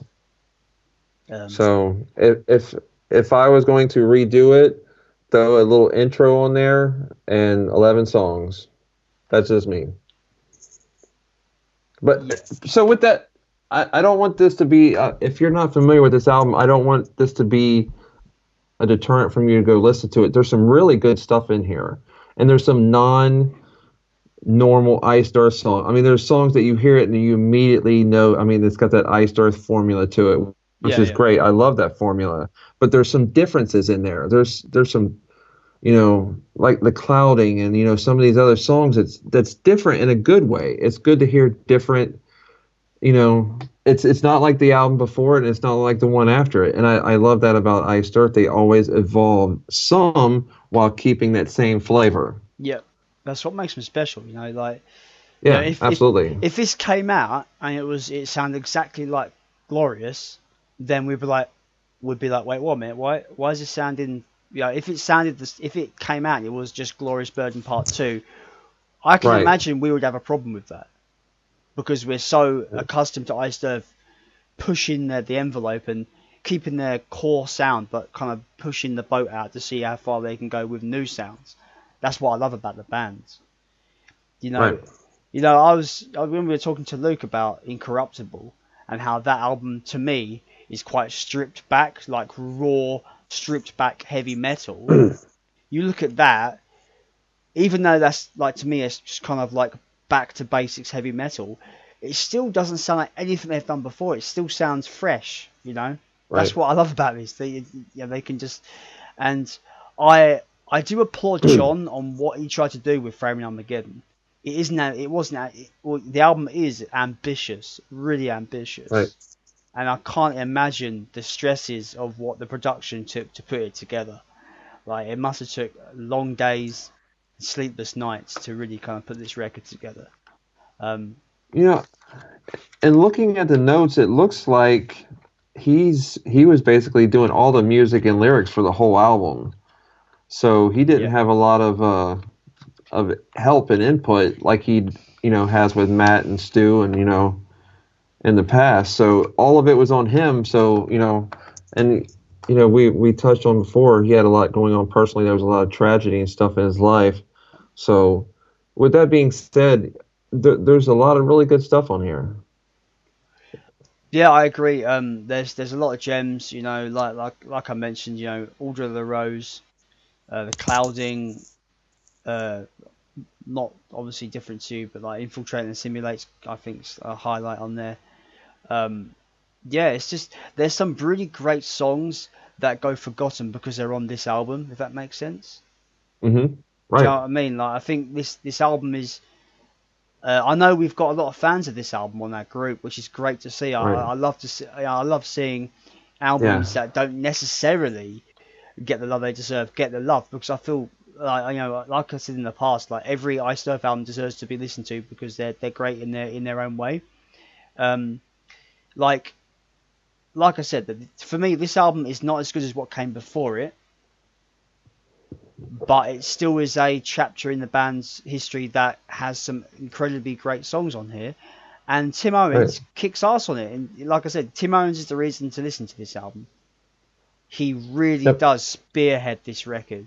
So if I was going to redo it, throw a little intro on there and 11 songs. That's just me. But so with that, I don't want this to be, if you're not familiar with this album, I don't want this to be a deterrent from you to go listen to it. There's some really good stuff in here. And there's some non-normal Iced Earth songs. I mean, there's songs that you hear it and you immediately know, I mean, it's got that Iced Earth formula to it, which is great. I love that formula. But there's some differences in there. There's some, like The Clouding and, some of these other songs that's different in a good way. It's good to hear different, it's not like the album before it, and it's not like the one after it. And I love that about Iced Earth. They always evolve some while keeping that same flavor. Yeah, that's what makes them special, absolutely. If this came out and it sounded exactly like Glorious, then we'd be like, wait, wait a minute, why is it sounding? If it came out and it was just Glorious Burden Part 2, I can imagine we would have a problem with that, because we're so accustomed to Iced Earth pushing the envelope and keeping their core sound, but kind of pushing the boat out to see how far they can go with new sounds. That's what I love about the bands. When we were talking to Luke about Incorruptible and how that album to me is quite stripped back, like raw, stripped back heavy metal. You look at that, even though that's like, to me, it's just kind of like back to basics heavy metal, it still doesn't sound like anything they've done before. It still sounds fresh, That's what I love about this. They can just, and I do applaud John on what he tried to do with Framing Armageddon. The album is ambitious, really ambitious. Right. And I can't imagine the stresses of what the production took to put it together. Like, it must have took long days, sleepless nights to really kind of put this record together. And looking at the notes, it looks like he was basically doing all the music and lyrics for the whole album. So he didn't have a lot of help and input like he has with Matt and Stu and in the past. So all of it was on him. So we touched on before, he had a lot going on personally. There was a lot of tragedy and stuff in his life. So with that being said, there's a lot of really good stuff on here. Yeah, I agree. There's a lot of gems, like I mentioned, Order of the Rose, The Clouding, not obviously different to you, but like Infiltrate and Assimilate, I think, is a highlight on there. It's just, there's some really great songs that go forgotten because they're on this album, if that makes sense. Mm-hmm. Right. Do you know what I mean? Like, I think this album is, I know we've got a lot of fans of this album on that group, which is great to see. I love to see. I love seeing albums that don't necessarily get the love they deserve, get the love, because I feel like I said in the past, like every Iced Earth album deserves to be listened to because they're great in their own way. Like I said, for me, this album is not as good as what came before it, but it still is a chapter in the band's history that has some incredibly great songs on here. And Tim Owens kicks ass on it. And like I said, Tim Owens is the reason to listen to this album. He really does spearhead this record.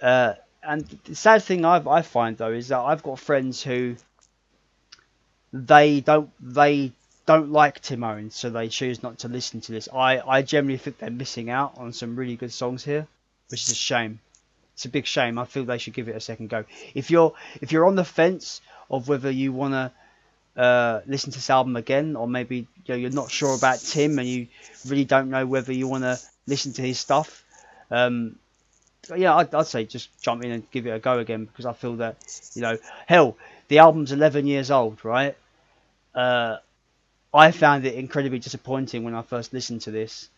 And the sad thing I find, though, is that I've got friends who they don't like Tim Owens, so they choose not to listen to this. I generally think they're missing out on some really good songs here, which is a shame. It's a big shame. I feel they should give it a second go. If you're on the fence of whether you want to listen to this album again, or maybe you're not sure about Tim and you really don't know whether you want to listen to his stuff, I'd say just jump in and give it a go again, because I feel that, hell, the album's 11 years old, right? I found it incredibly disappointing when I first listened to this,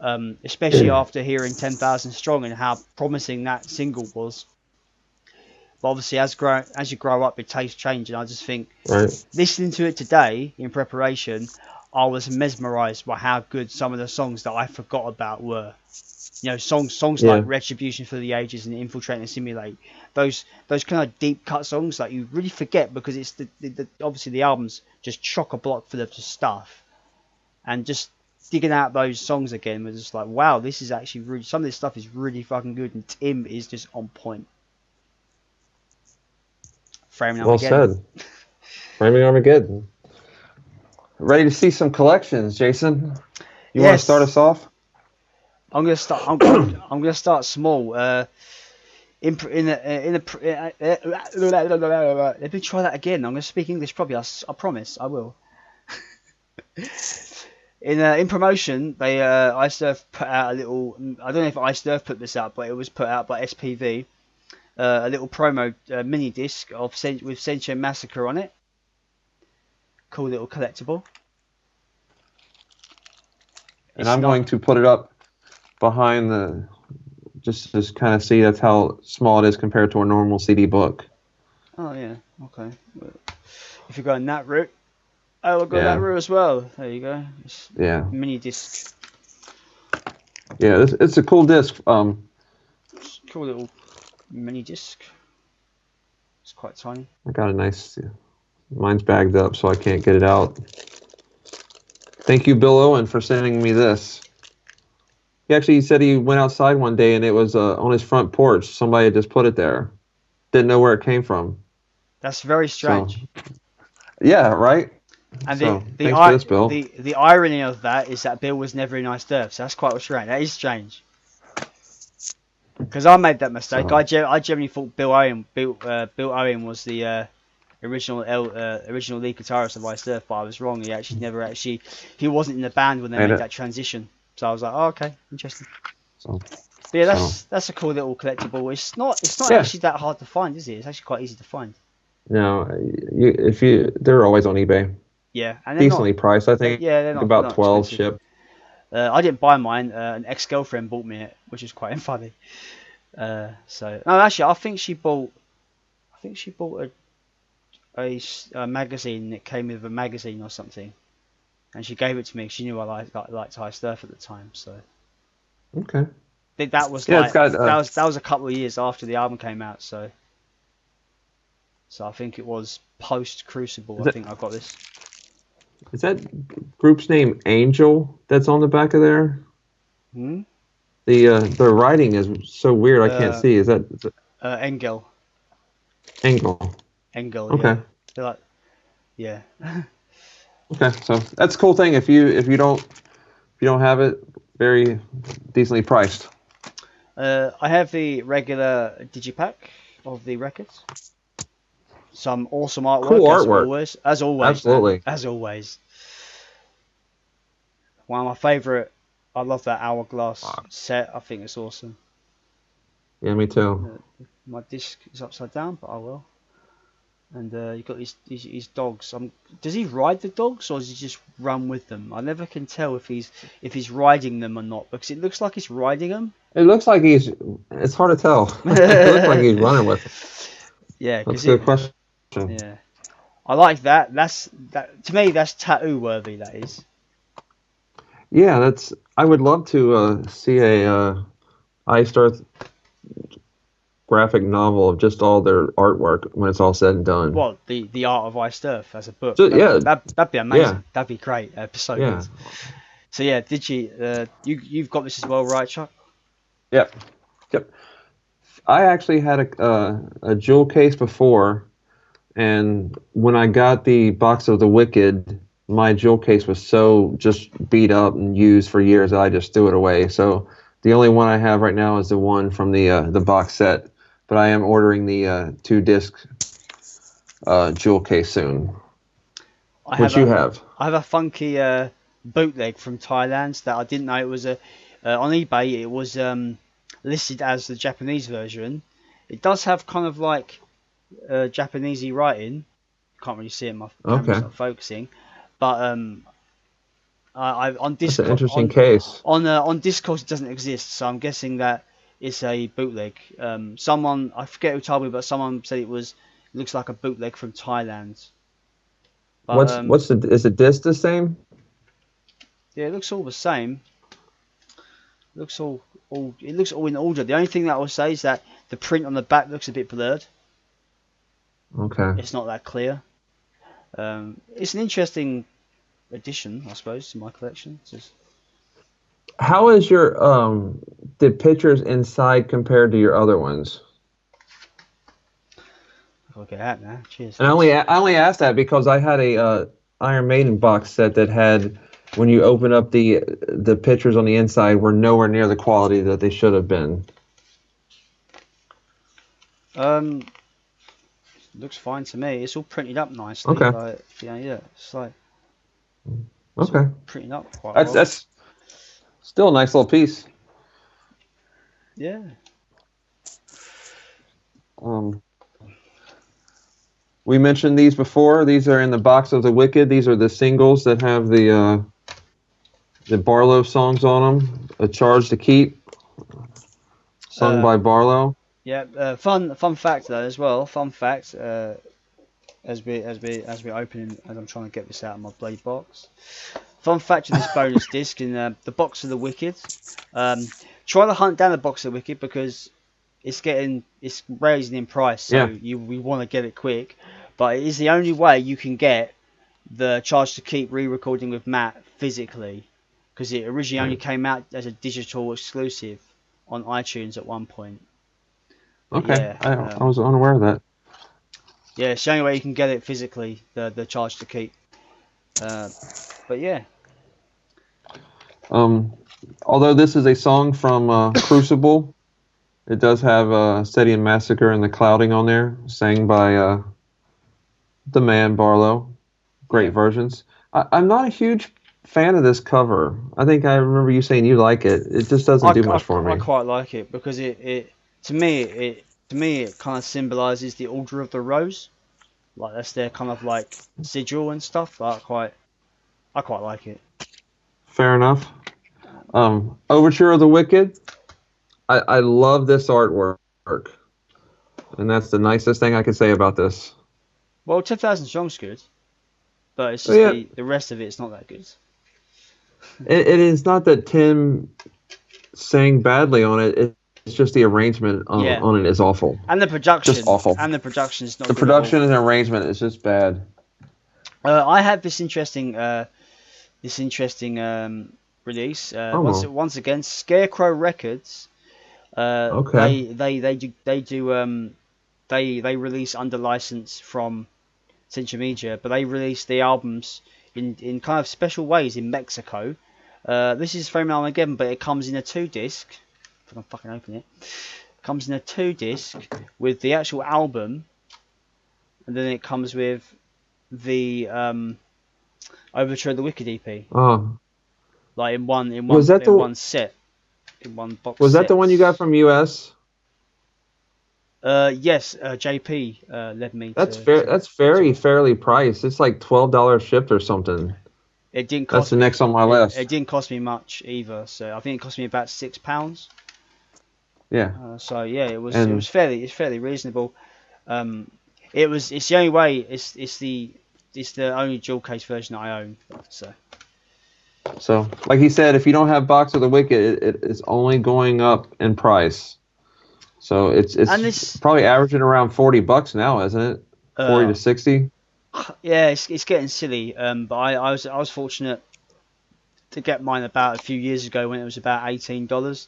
especially after hearing 10,000 Strong and how promising that single was. But obviously, as you grow up, your tastes change, and I just think, listening to it today in preparation, I was mesmerised by how good some of the songs that I forgot about were. Songs like Retribution for the Ages and Infiltrate and Simulate, those kind of deep cut songs that you really forget, because it's obviously the album's just chock-a-block full of stuff, and just digging out those songs again was just like, wow, this is actually really, some of this stuff is really fucking good, and Tim is just on point. Framing Armageddon. Well said. Framing Armageddon. Ready to see some collections, Jason? You want to start us off? I'm gonna start. I'm gonna start small. Let me try that again. I'm gonna speak English properly. I promise. I will. In promotion, they iSurf put out a little. I don't know if iSurf put this out, but it was put out by SPV. A little promo mini disc with Sencho Massacre on it. Cool little collectible. And I'm going to put it up behind just to kind of see that's how small it is compared to a normal CD book. Oh yeah, okay. If you're going that route, I'll go that route as well. There you go. Mini disc. Yeah, it's a cool disc. Cool little mini disc. It's quite tiny. I got a nice. Mine's bagged up, so I can't get it out. Thank you, Bill Owen, for sending me this. He said he went outside one day and it was on his front porch. Somebody had just put it there. Didn't know where it came from. That's very strange. So, yeah, right? And thanks for this, Bill. The irony of that is that Bill was never in iSurf, so that's quite strange. That is strange. Because I made that mistake. I generally thought Bill Owen was the original lead guitarist of iSurf, but I was wrong. He wasn't in the band when they made that transition. So I was like, oh, okay, interesting. But yeah, that's a cool little collectible. It's not actually that hard to find, is it? It's actually quite easy to find. No, they're always on eBay. Yeah, and decently priced, I think. Yeah, they're not about not 12 expensive. shipped. I didn't buy mine. An ex-girlfriend bought me it, which is quite funny. I think she bought a magazine. It came with a magazine or something, and she gave it to me. She knew I liked iSurf at the time, so. Okay. I think that was that was a couple of years after the album came out, so I think it was post Crucible. I think I got this. Is that group's name Angel that's on the back of there? Hmm? The writing is so weird. I can't see. Is that Engel? Engel. Okay. Yeah. Okay, so that's a cool thing. If you don't have it, very decently priced. I have the regular digipack of the records. Some awesome artwork. Cool artwork. As always. Absolutely. Man, as always. One of my favourite. I love that Hourglass set. I think it's awesome. Yeah, me too. My disc is upside down, but I will. And you've got his dogs. Does he ride the dogs or does he just run with them? I never can tell if he's riding them or not, because it looks like he's riding them. It looks like it's hard to tell. It looks like he's running with them. Yeah, that's a good question. Yeah, I like that. To me, that's tattoo worthy. That is. Yeah, I would love to see a Iced Earth graphic novel of just all their artwork when it's all said and done. What, the art of Iced Earth as a book? That'd be amazing. Yeah. That'd be great. So good. So yeah, you've got this as well, right, Chuck? Yep. I actually had a jewel case before, and when I got the box of the Wicked, my jewel case was so just beat up and used for years that I just threw it away. So the only one I have right now is the one from the box set, but I am ordering the 2-disc jewel case soon. I have? I have a funky bootleg from Thailand that I didn't know it was on eBay. It was listed as the Japanese version. It does have kind of like Japanesey writing. Can't really see it. My camera's not focusing, but I on That's an Discord interesting case. on Discord it doesn't exist, so I'm guessing that it's a bootleg. Someone, I forget who told me, but someone said it looks like a bootleg from Thailand. But, is the disc the same? Yeah, it looks all the same. It looks all in order. The only thing that I will say is that the print on the back looks a bit blurred. Okay. It's not that clear. It's an interesting addition, I suppose, to my collection. How is your the pictures inside compared to your other ones? Look at that now. Cheers. And I only asked that because I had a Iron Maiden box set that had, when you open up the pictures on the inside, were nowhere near the quality that they should have been. Looks fine to me. It's all printed up nicely. Okay. Like, yeah. It's like okay. Printed up quite well. That's still a nice little piece. Yeah. We mentioned these before. These are in the box of the Wicked. These are the singles that have the Barlow songs on them. A Charge to Keep, sung by Barlow. Yeah. Fun fact though as well. Fun fact. As we're opening, as I'm trying to get this out of my blade box. Fun fact of this bonus disc in the box of the Wicked. Try to hunt down the box of the Wicked because it's raising in price, so we want to get it quick. But it is the only way you can get the Charge to Keep re-recording with Matt physically, because it originally only came out as a digital exclusive on iTunes at one point. But okay, I was unaware of that. Yeah, it's the only way you can get it physically, the Charge to Keep. But yeah. Although this is a song from Crucible, it does have Setian Massacre and the Clouding on there, sang by the man Barlow. Great versions. I'm not a huge fan of this cover. I think I remember you saying you like it. It just doesn't do much for me. I quite like it because to me it kind of symbolises the Order of the Rose. Like that's their kind of like sigil and stuff. I quite like it. Fair enough. Overture of the Wicked. I love this artwork, and that's the nicest thing I can say about this. Well, 10,000 Strong's good, but it's just the rest of it's not that good. It is not that Tim sang badly on it. It's just the arrangement on it is awful. And the production. Just awful. And the production is not good. The production and arrangement is just bad. I have this interesting release. Once again, Scarecrow Records. They release under license from Central Media, but they release the albums in kind of special ways in Mexico. This is Framing Armageddon, but it comes in a 2-disc. If I can fucking open it. It comes in a 2-disc with the actual album, and then it comes with the Overture of the Wicked EP. Oh. Like in one set. In one box. Was that the one you got from US? Yes, JP led me. That's fairly priced. It's like $12 shipped or something. It didn't cost. That's the next on my list. It didn't cost me much either, so I think it cost me about £6. Yeah. So yeah, it was fairly reasonable. It's the only way. It's the only dual case version I own. So, like he said, if you don't have Box of the Wicked, it's only going up in price. So it's probably averaging around $40 now, isn't it? 40 to 60. Yeah, it's getting silly. But I was fortunate to get mine about a few years ago when it was about $18.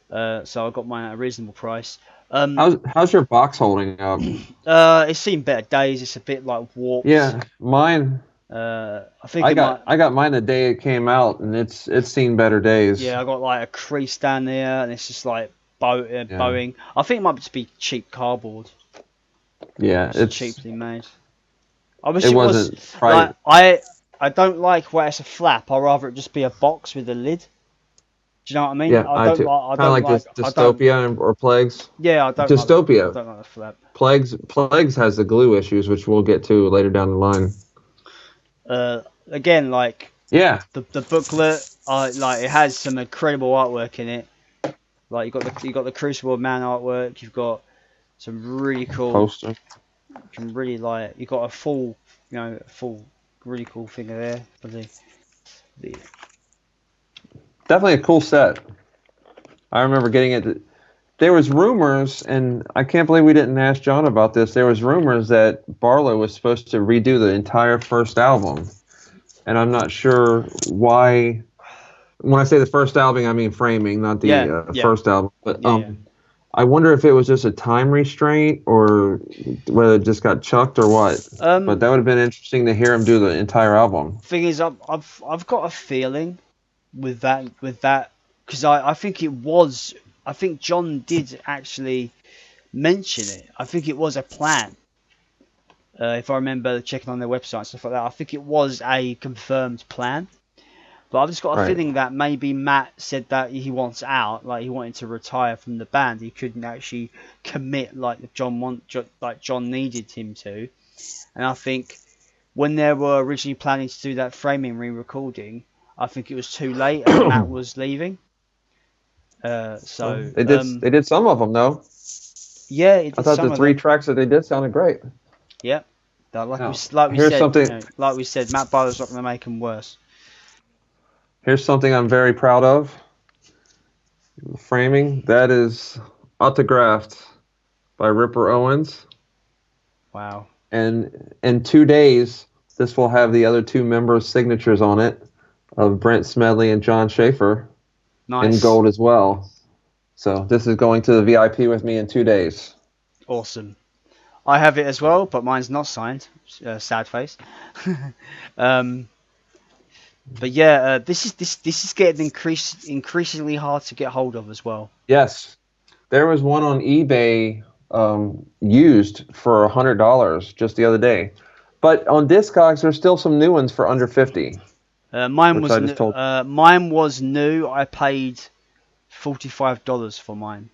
So I got mine at a reasonable price. How's your box holding up? It's seen better days. It's a bit like warped. Yeah, mine. I got mine the day it came out, and it's seen better days. Yeah, I got like a crease down there, and it's just like bowing. I think it might just be cheap cardboard. Yeah, it's cheaply made. I wish it it wasn't was. private. Like, I don't like where it's a flap. I'd rather it just be a box with a lid. Do you know what I mean? Yeah, I too. Kind of like this Dystopia or Plagues. Yeah, I don't Dystopia. I don't like the flap. Plagues has the glue issues, which we'll get to later down the line. Again, like Yeah, the booklet, like it has some incredible artwork in it. Like you got the Crucible Man artwork. You've got some really cool poster. Some really like you got a full, really cool figure there for the. Definitely a cool set. I remember getting it. There was rumors, and I can't believe we didn't ask John about this. There was rumors that Barlow was supposed to redo the entire first album, and I'm not sure why. When I say the first album, I mean Framing, not the first album. But I wonder if it was just a time restraint or whether it just got chucked or what. But that would have been interesting to hear him do the entire album. Thing is, I've got a feeling with that because I think it was. I think John did actually mention it. I think it was a plan. If I remember checking on their website and stuff like that, I think it was a confirmed plan. But I've just got a feeling that maybe Matt said that he wants out, like he wanted to retire from the band. He couldn't actually commit like John needed him to. And I think when they were originally planning to do that Framing re-recording, I think it was too late and Matt was leaving. So they did some of them though. Yeah, I thought the 3 tracks that they did sounded great. Yeah, like we said, Matt Barlow's not going to make them worse. Here's something I'm very proud of. Framing, that is autographed by Ripper Owens. Wow. And in 2 days, this will have the other 2 members' signatures on it, of Brent Smedley and John Schaefer. Nice. In gold as well. So this is going to the VIP with me in 2 days. Awesome. I have it as well, but mine's not signed. Sad face. But yeah, this is getting increasingly hard to get hold of as well. Yes, there was one on eBay used for $100 just the other day, but on Discogs there's still some new ones for under $50. Mine was new. I paid $45 for mine.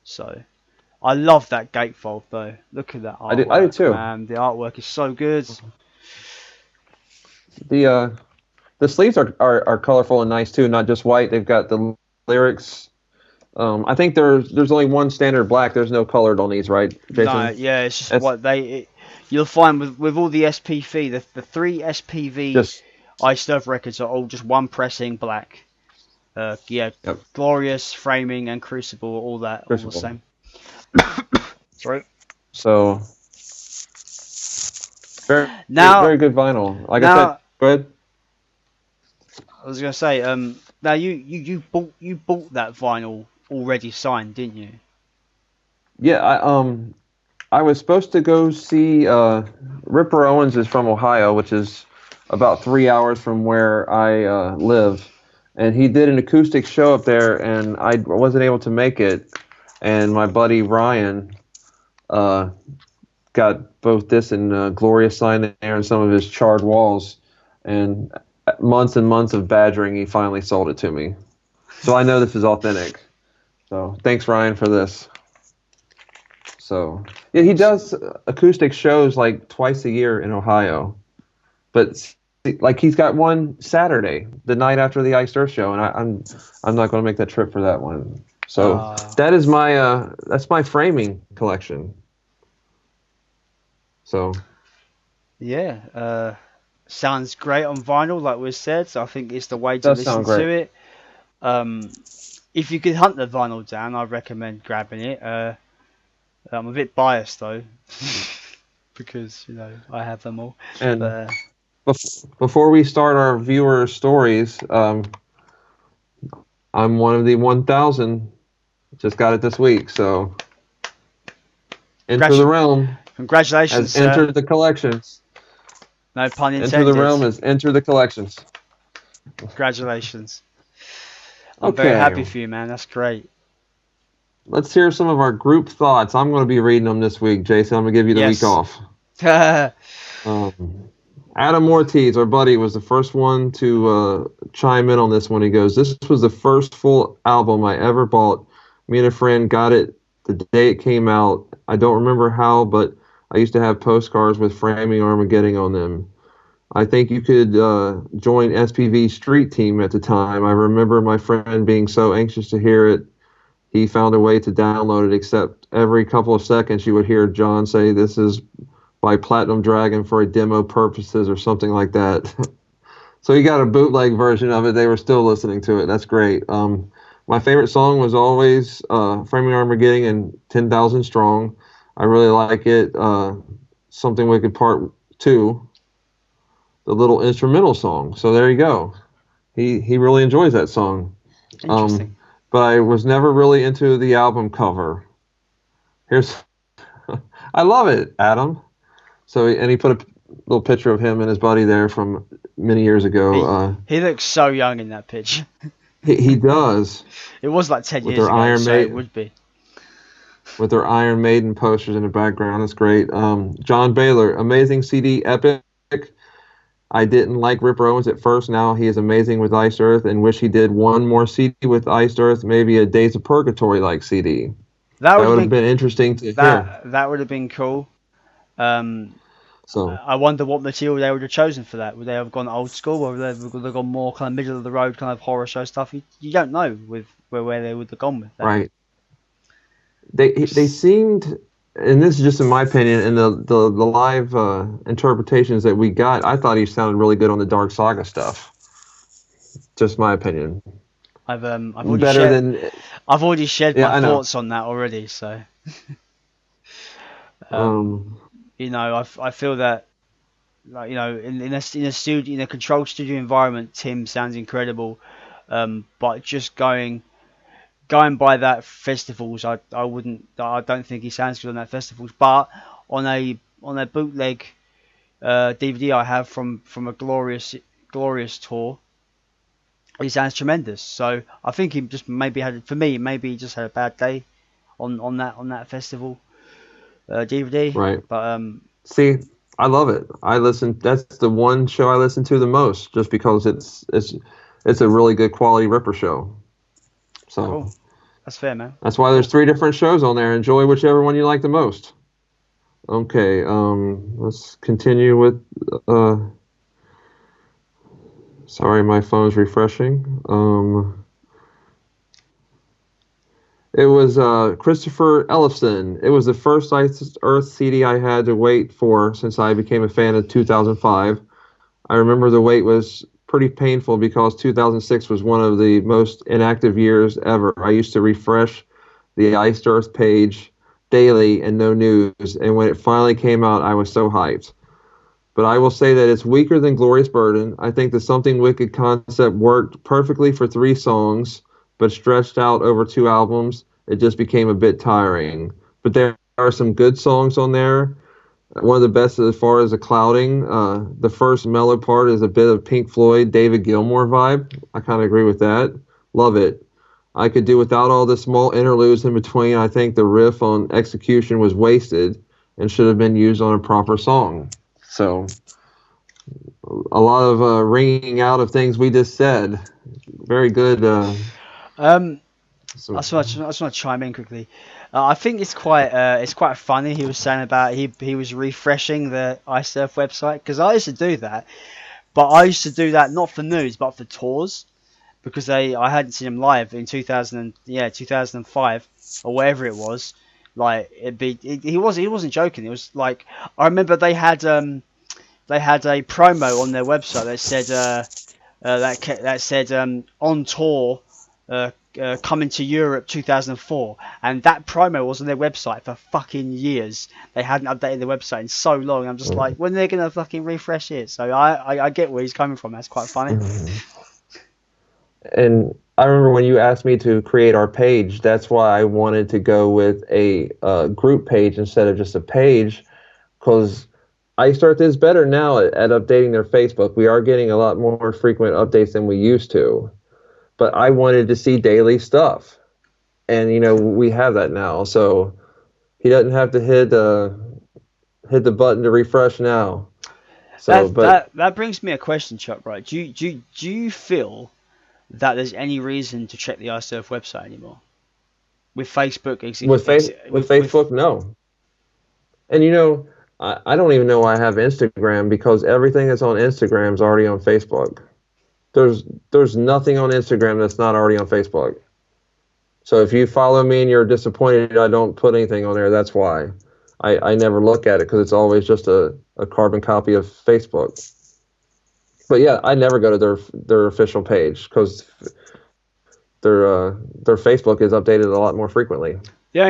So I love that gatefold though. Look at that artwork. I did too. Man, the artwork is so good. The sleeves are colorful and nice too, not just white. They've got the lyrics. I think there's only one standard black. There's no colored on these, right, Jason? No, yeah, it's just what you'll find with all the SPV, the 3 SPV Iced Earth records are all just one pressing black. Glorious, Framing, and Crucible, all that, all the same. Sorry. So very good vinyl. Like I said, go ahead. I was gonna say, now you bought that vinyl already signed, didn't you? Yeah, I was supposed to go see Ripper Owens is from Ohio, which is about 3 hours from where I live, and he did an acoustic show up there, and I wasn't able to make it, and my buddy Ryan got both this and Gloria signed there and some of his charred walls, and months and months of badgering, he finally sold it to me. So I know this is authentic. So thanks, Ryan, for this. So yeah, he does acoustic shows like twice a year in Ohio, but like he's got one Saturday, the night after the Iced Earth show, and I'm not going to make that trip for that one. So that is that's my Framing collection. So yeah. Sounds great on vinyl, like we said. So I think it's the way to listen to it. If you could hunt the vinyl down, I'd recommend grabbing it. I'm a bit biased though, because I have them all. And before we start our viewer stories, I'm one of the 1,000. Just got it this week, so Enter the Realm. Congratulations, has entered the collections. No pun intended. Enter the Realm has entered the collections. Congratulations. I'm very happy for you, man. That's great. Let's hear some of our group thoughts. I'm going to be reading them this week, Jason. I'm going to give you the week off. Adam Ortiz, our buddy, was the first one to chime in on this one. He goes, "This was the first full album I ever bought. Me and a friend got it the day it came out. I don't remember how, but I used to have postcards with Framing Armageddon on them. I think you could join SPV's street team at the time. I remember my friend being so anxious to hear it. He found a way to download it, except every couple of seconds you would hear John say, 'This is by Platinum Dragon for a demo purposes,' or something like that." So he got a bootleg version of it. They were still listening to it. That's great. My favorite song was always Framing Armageddon and 10,000 Strong. I really like it. Something Wicked Part 2, the little instrumental song. So there you go. He really enjoys that song. Interesting. But I was never really into the album cover. Here's, I love it, Adam. So, and he put a little picture of him and his buddy there from many years ago. He looks so young in that picture. He does. It was like 10 with years their ago, Iron so Maiden, it would be. With their Iron Maiden posters in the background. That's great. John Baylor, amazing CD, epic. I didn't like Ripper Owens at first. Now he is amazing with Iced Earth, and wish he did one more CD with Iced Earth, maybe a Days of Purgatory like CD. That would have been interesting to hear. That would have been cool. So I wonder what material they would have chosen for that. Would they have gone old school, or would they have gone more kind of middle of the road, kind of horror show stuff? You don't know with where they would have gone with that. Right. They seemed, and this is just in my opinion, in the live interpretations that we got, I thought he sounded really good on the Dark Saga stuff. Just my opinion. I've already shared my thoughts know. on that already. So, you know, I feel that, like, you know, in a studio, in a controlled studio environment, Tim sounds incredible. But just going by that festivals, I don't think he sounds good on that festivals. But on a bootleg DVD I have from a glorious tour, he sounds tremendous. So I think he just maybe he just had a bad day on that festival DVD. Right. But see, I love it. That's the one show I listen to the most, just because it's a really good quality Ripper show. So cool. That's fair, man. That's why there's 3 different shows on there. Enjoy whichever one you like the most. Okay, let's continue with. Sorry, my phone's refreshing. It was Christopher Ellefson. It was the first Iced Earth CD I had to wait for since I became a fan in 2005. I remember the wait was pretty painful because 2006 was one of the most inactive years ever. I used to refresh the Iced Earth page daily and no news, and when it finally came out, I was so hyped. But I will say that it's weaker than Glorious Burden. I think the Something Wicked concept worked perfectly for 3 songs, but stretched out over 2 albums, it just became a bit tiring. But there are some good songs on there. One of the best as far as the clouding. The first mellow part is a bit of Pink Floyd, David Gilmour vibe. I kind of agree with that. Love it. I could do without all the small interludes in between. I think the riff on Execution was wasted and should have been used on a proper song. So, a lot of ringing out of things we just said. Very good. I just want to chime in quickly. I think it's quite funny. He was saying about he was refreshing the Iced Earth website, because I used to do that, but I used to do that not for news but for tours, because I hadn't seen him live in 2005 or whatever it was. Like he wasn't joking. It was like, I remember they had a promo on their website that said on tour. Coming to Europe 2004, and that promo was on their website for fucking years. They hadn't updated the website in so long. I'm just like, when they're gonna fucking refresh it? So I get where he's coming from. That's quite funny. And I remember when you asked me to create our page, that's why I wanted to go with a group page instead of just a page, because Iced Earth is better now at updating their Facebook. We are getting a lot more frequent updates than we used to. But I wanted to see daily stuff, and we have that now. So he doesn't have to hit hit the button to refresh now. So, that brings me a question, Chuck. Right? Do you feel that there's any reason to check the iSurf website anymore? With Facebook, with Facebook, no. And I don't even know I have Instagram because everything that's on Instagram is already on Facebook. There's nothing on Instagram that's not already on Facebook. So if you follow me and you're disappointed I don't put anything on there, that's why. I never look at it because it's always just a carbon copy of Facebook. But yeah, I never go to their official page because their Facebook is updated a lot more frequently. The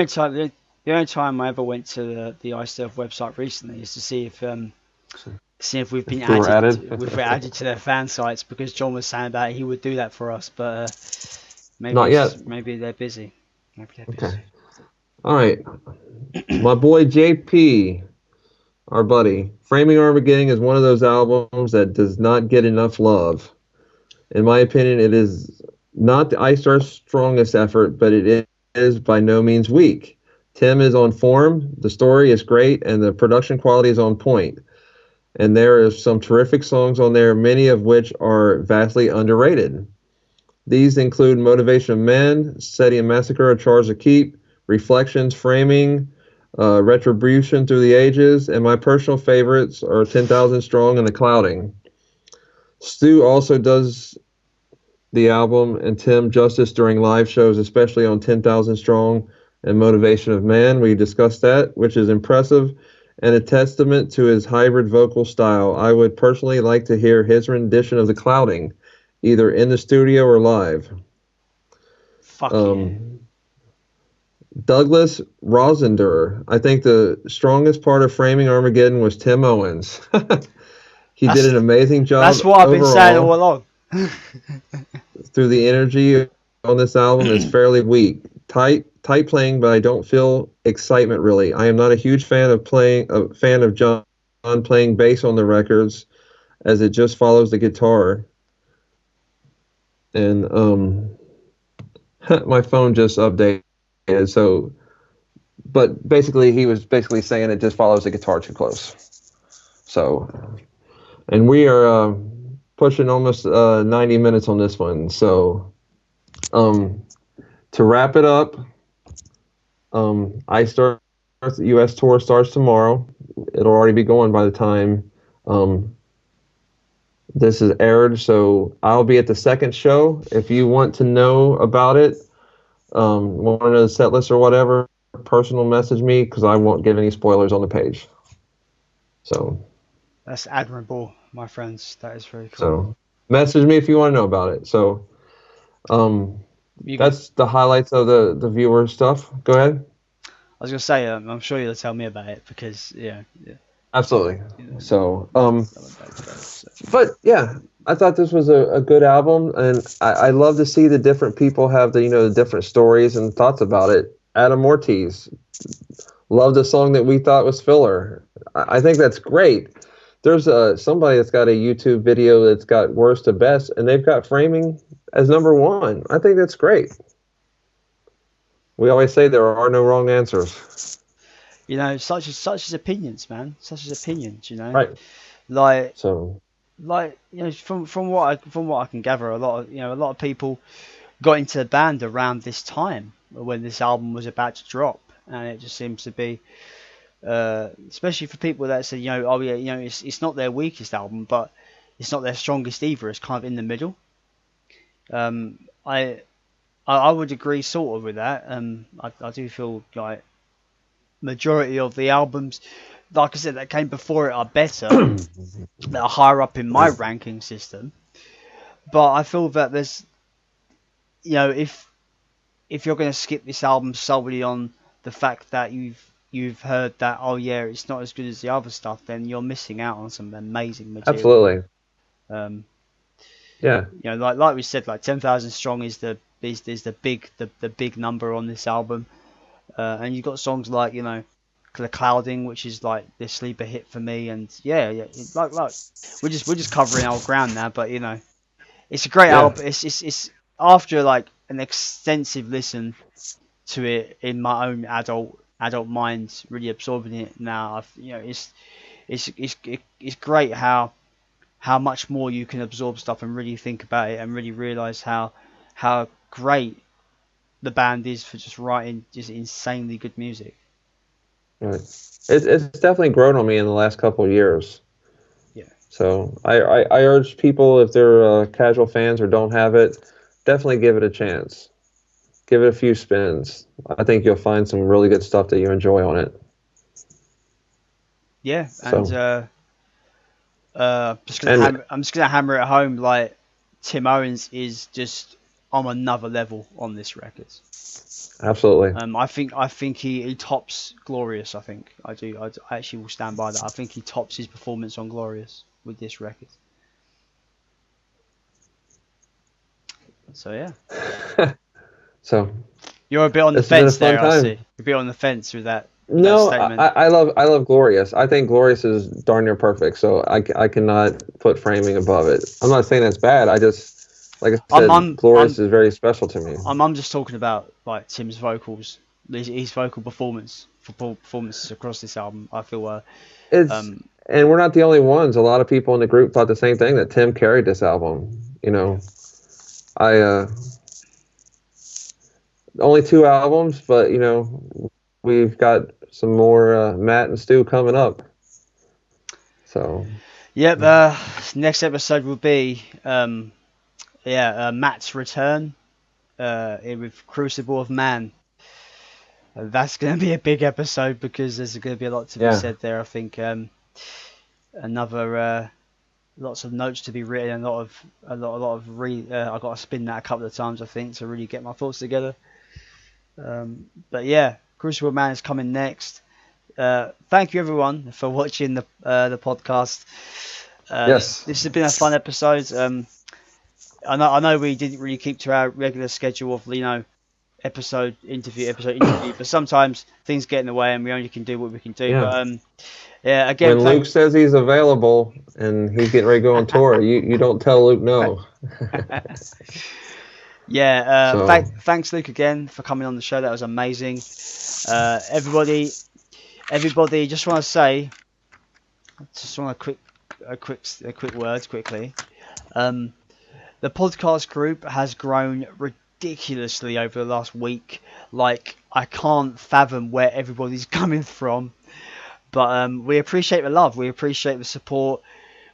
only time I ever went to the iSurf website recently is to see if we've been added to their fan sites, because John was saying that he would do that for us, but maybe not yet. Maybe they're busy. Okay. All right. My boy JP, our buddy, Framing Armageddon is one of those albums that does not get enough love. In my opinion, it is not the Iced Earth's strongest effort, but it is by no means weak. Tim is on form, the story is great, and the production quality is on point. And there are some terrific songs on there, many of which are vastly underrated. These include Motivation of Men, Seti and Massacre, A Charge to Keep, Reflections, Framing, Retribution Through the Ages, and my personal favorites are 10,000 Strong and The Clouding. Stu also does the album and Tim justice during live shows, especially on 10,000 Strong and Motivation of Man. We discussed that, which is impressive and a testament to his hybrid vocal style. I would personally like to hear his rendition of The Clouding, either in the studio or live. Fuck yeah. Douglas Rosender. I think the strongest part of Framing Armageddon was Tim Owens. He did an amazing job. That's what I've been saying all along. Through the energy on this album is fairly weak. Tight playing, but I don't feel excitement really. I am not a huge fan of John playing bass on the records, as it just follows the guitar. And my phone just updated, so. But basically, he was saying it just follows the guitar too close. So, and we are pushing almost 90 minutes on this one. So, to wrap it up, the U.S. tour starts tomorrow. It'll already be going by the time this is aired. So I'll be at the second show. If you want to know about it, want to know the set list or whatever, personal message me, because I won't give any spoilers on the page. So that's admirable, my friends. That is very cool. So message me if you want to know about it. So that's the highlights of the viewer stuff. Go ahead. I was gonna say, I'm sure you'll tell me about it because yeah. Absolutely. So but yeah, I thought this was a good album, and I love to see the different people have the different stories and thoughts about it. Adam Ortiz loved a song that we thought was filler. I think that's great. There's somebody that's got a YouTube video that's got worst to best, and they've got Framing as number one. I think that's great. We always say there are no wrong answers. Such as opinions, man. Such as opinions, Right. From what I can gather, a lot of people got into the band around this time when this album was about to drop, and it just seems to be, especially for people that say, it's not their weakest album, but it's not their strongest either. It's kind of in the middle. I would agree sort of with that. I do feel like majority of the albums, like I said, that came before it are better, that are higher up in my ranking system. But I feel that there's, if you're going to skip this album solely on the fact that you've heard that, oh yeah, it's not as good as the other stuff, then you're missing out on some amazing material. Absolutely. Yeah. Like we said, like 10,000 Strong is the big number on this album, and you've got songs like The Clouding, which is like the sleeper hit for me, and like we're just covering our ground now, but it's a great album. It's after like an extensive listen to it in my own adult adult mind really absorbing it now. It's great how much more you can absorb stuff and really think about it and really realize how great the band is for just writing just insanely good music. Right. It's definitely grown on me in the last couple of years. Yeah. So I urge people, if they're casual fans or don't have it, definitely give it a chance. Give it a few spins. I think you'll find some really good stuff that you enjoy on it. Yeah, So. I'm just gonna hammer it home. Like, Tim Owens is just on another level on this record. Absolutely. I think he tops Glorious. I actually will stand by that. I think he tops his performance on Glorious with this record. So yeah. So you're a bit on the fence there. I see. You're a bit on the fence with that. No, that statement. I love Glorious. I think Glorious is darn near perfect. So I cannot put Framing above it. I'm not saying that's bad. I just, like I said, Glorious is very special to me. I'm just talking about like Tim's vocals, his vocal performances across this album. I feel and we're not the only ones. A lot of people in the group thought the same thing, that Tim carried this album. Only 2 albums, but we've got some more Matt and Stu coming up. So. Yep. Next episode will be Matt's return with Crucible of Man. That's going to be a big episode because there's going to be a lot to be said there. I think lots of notes to be written and I got to spin that a couple of times, I think, to really get my thoughts together. But yeah, Crucible of Man is coming next. Thank you everyone for watching the podcast. Yes, this has been a fun episode. I know we didn't really keep to our regular schedule of episode interview, but sometimes things get in the way and we only can do what we can do. Yeah. But again, when Luke says he's available and he's getting ready to go on tour, you don't tell Luke no. Yeah. Thanks Luke again for coming on the show. That was amazing. Everybody, just want to say, a quick words quickly. The podcast group has grown ridiculously over the last week. Like, I can't fathom where everybody's coming from. But we appreciate the love. We appreciate the support.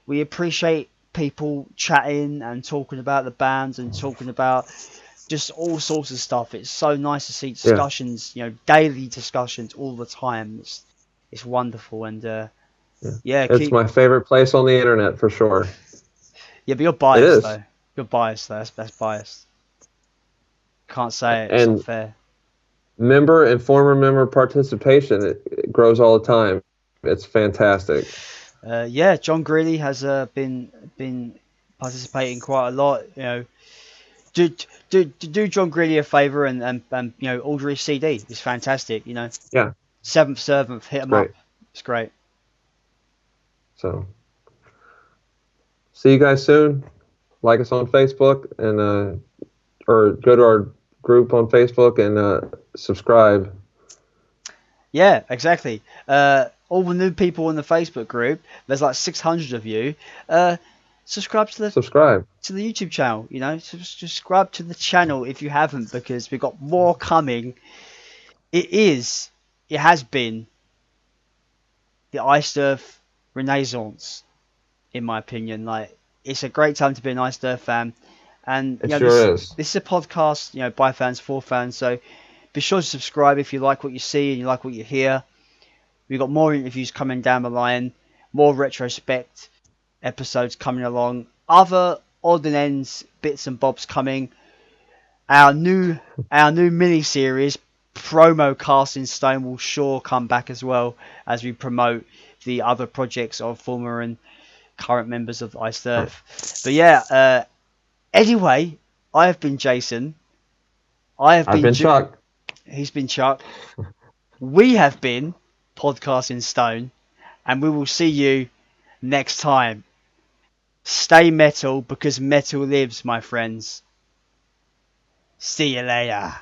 We appreciate people chatting and talking about the bands and talking about just all sorts of stuff. It's so nice to see discussions, daily discussions all the time. It's wonderful. And it's my favorite place on the internet for sure. Yeah, but you're biased though. You're biased though. That's biased. Can't say it. It's not fair. Member and former member participation, it grows all the time. It's fantastic. John Greeley has been participating quite a lot. Do John Greeley a favour and order his CD. It's fantastic. Yeah. Seventh Servant, hit him up. It's great. So, see you guys soon. Like us on Facebook and or go to our group on Facebook and subscribe. Yeah, exactly. All the new people in the Facebook group, there's like 600 of you. Subscribe to the YouTube channel. Subscribe to the channel if you haven't, because we've got more coming. It has been the Iced Earth Renaissance, in my opinion. Like, it's a great time to be an Iced Earth fan. And this is a podcast, by fans, for fans. So be sure to subscribe if you like what you see and you like what you hear. We've got more interviews coming down the line, more retrospect episodes coming along, other odd and ends, bits and bobs coming. Our new mini series, Promo Cast in Stone, will sure come back as well as we promote the other projects of former and current members of Iced Earth. But anyway, I have been Jason. I've been Chuck. He's been Chuck. We have been Podcast in Stone, and we will see you next time. Stay metal, because metal lives, my friends. See you later.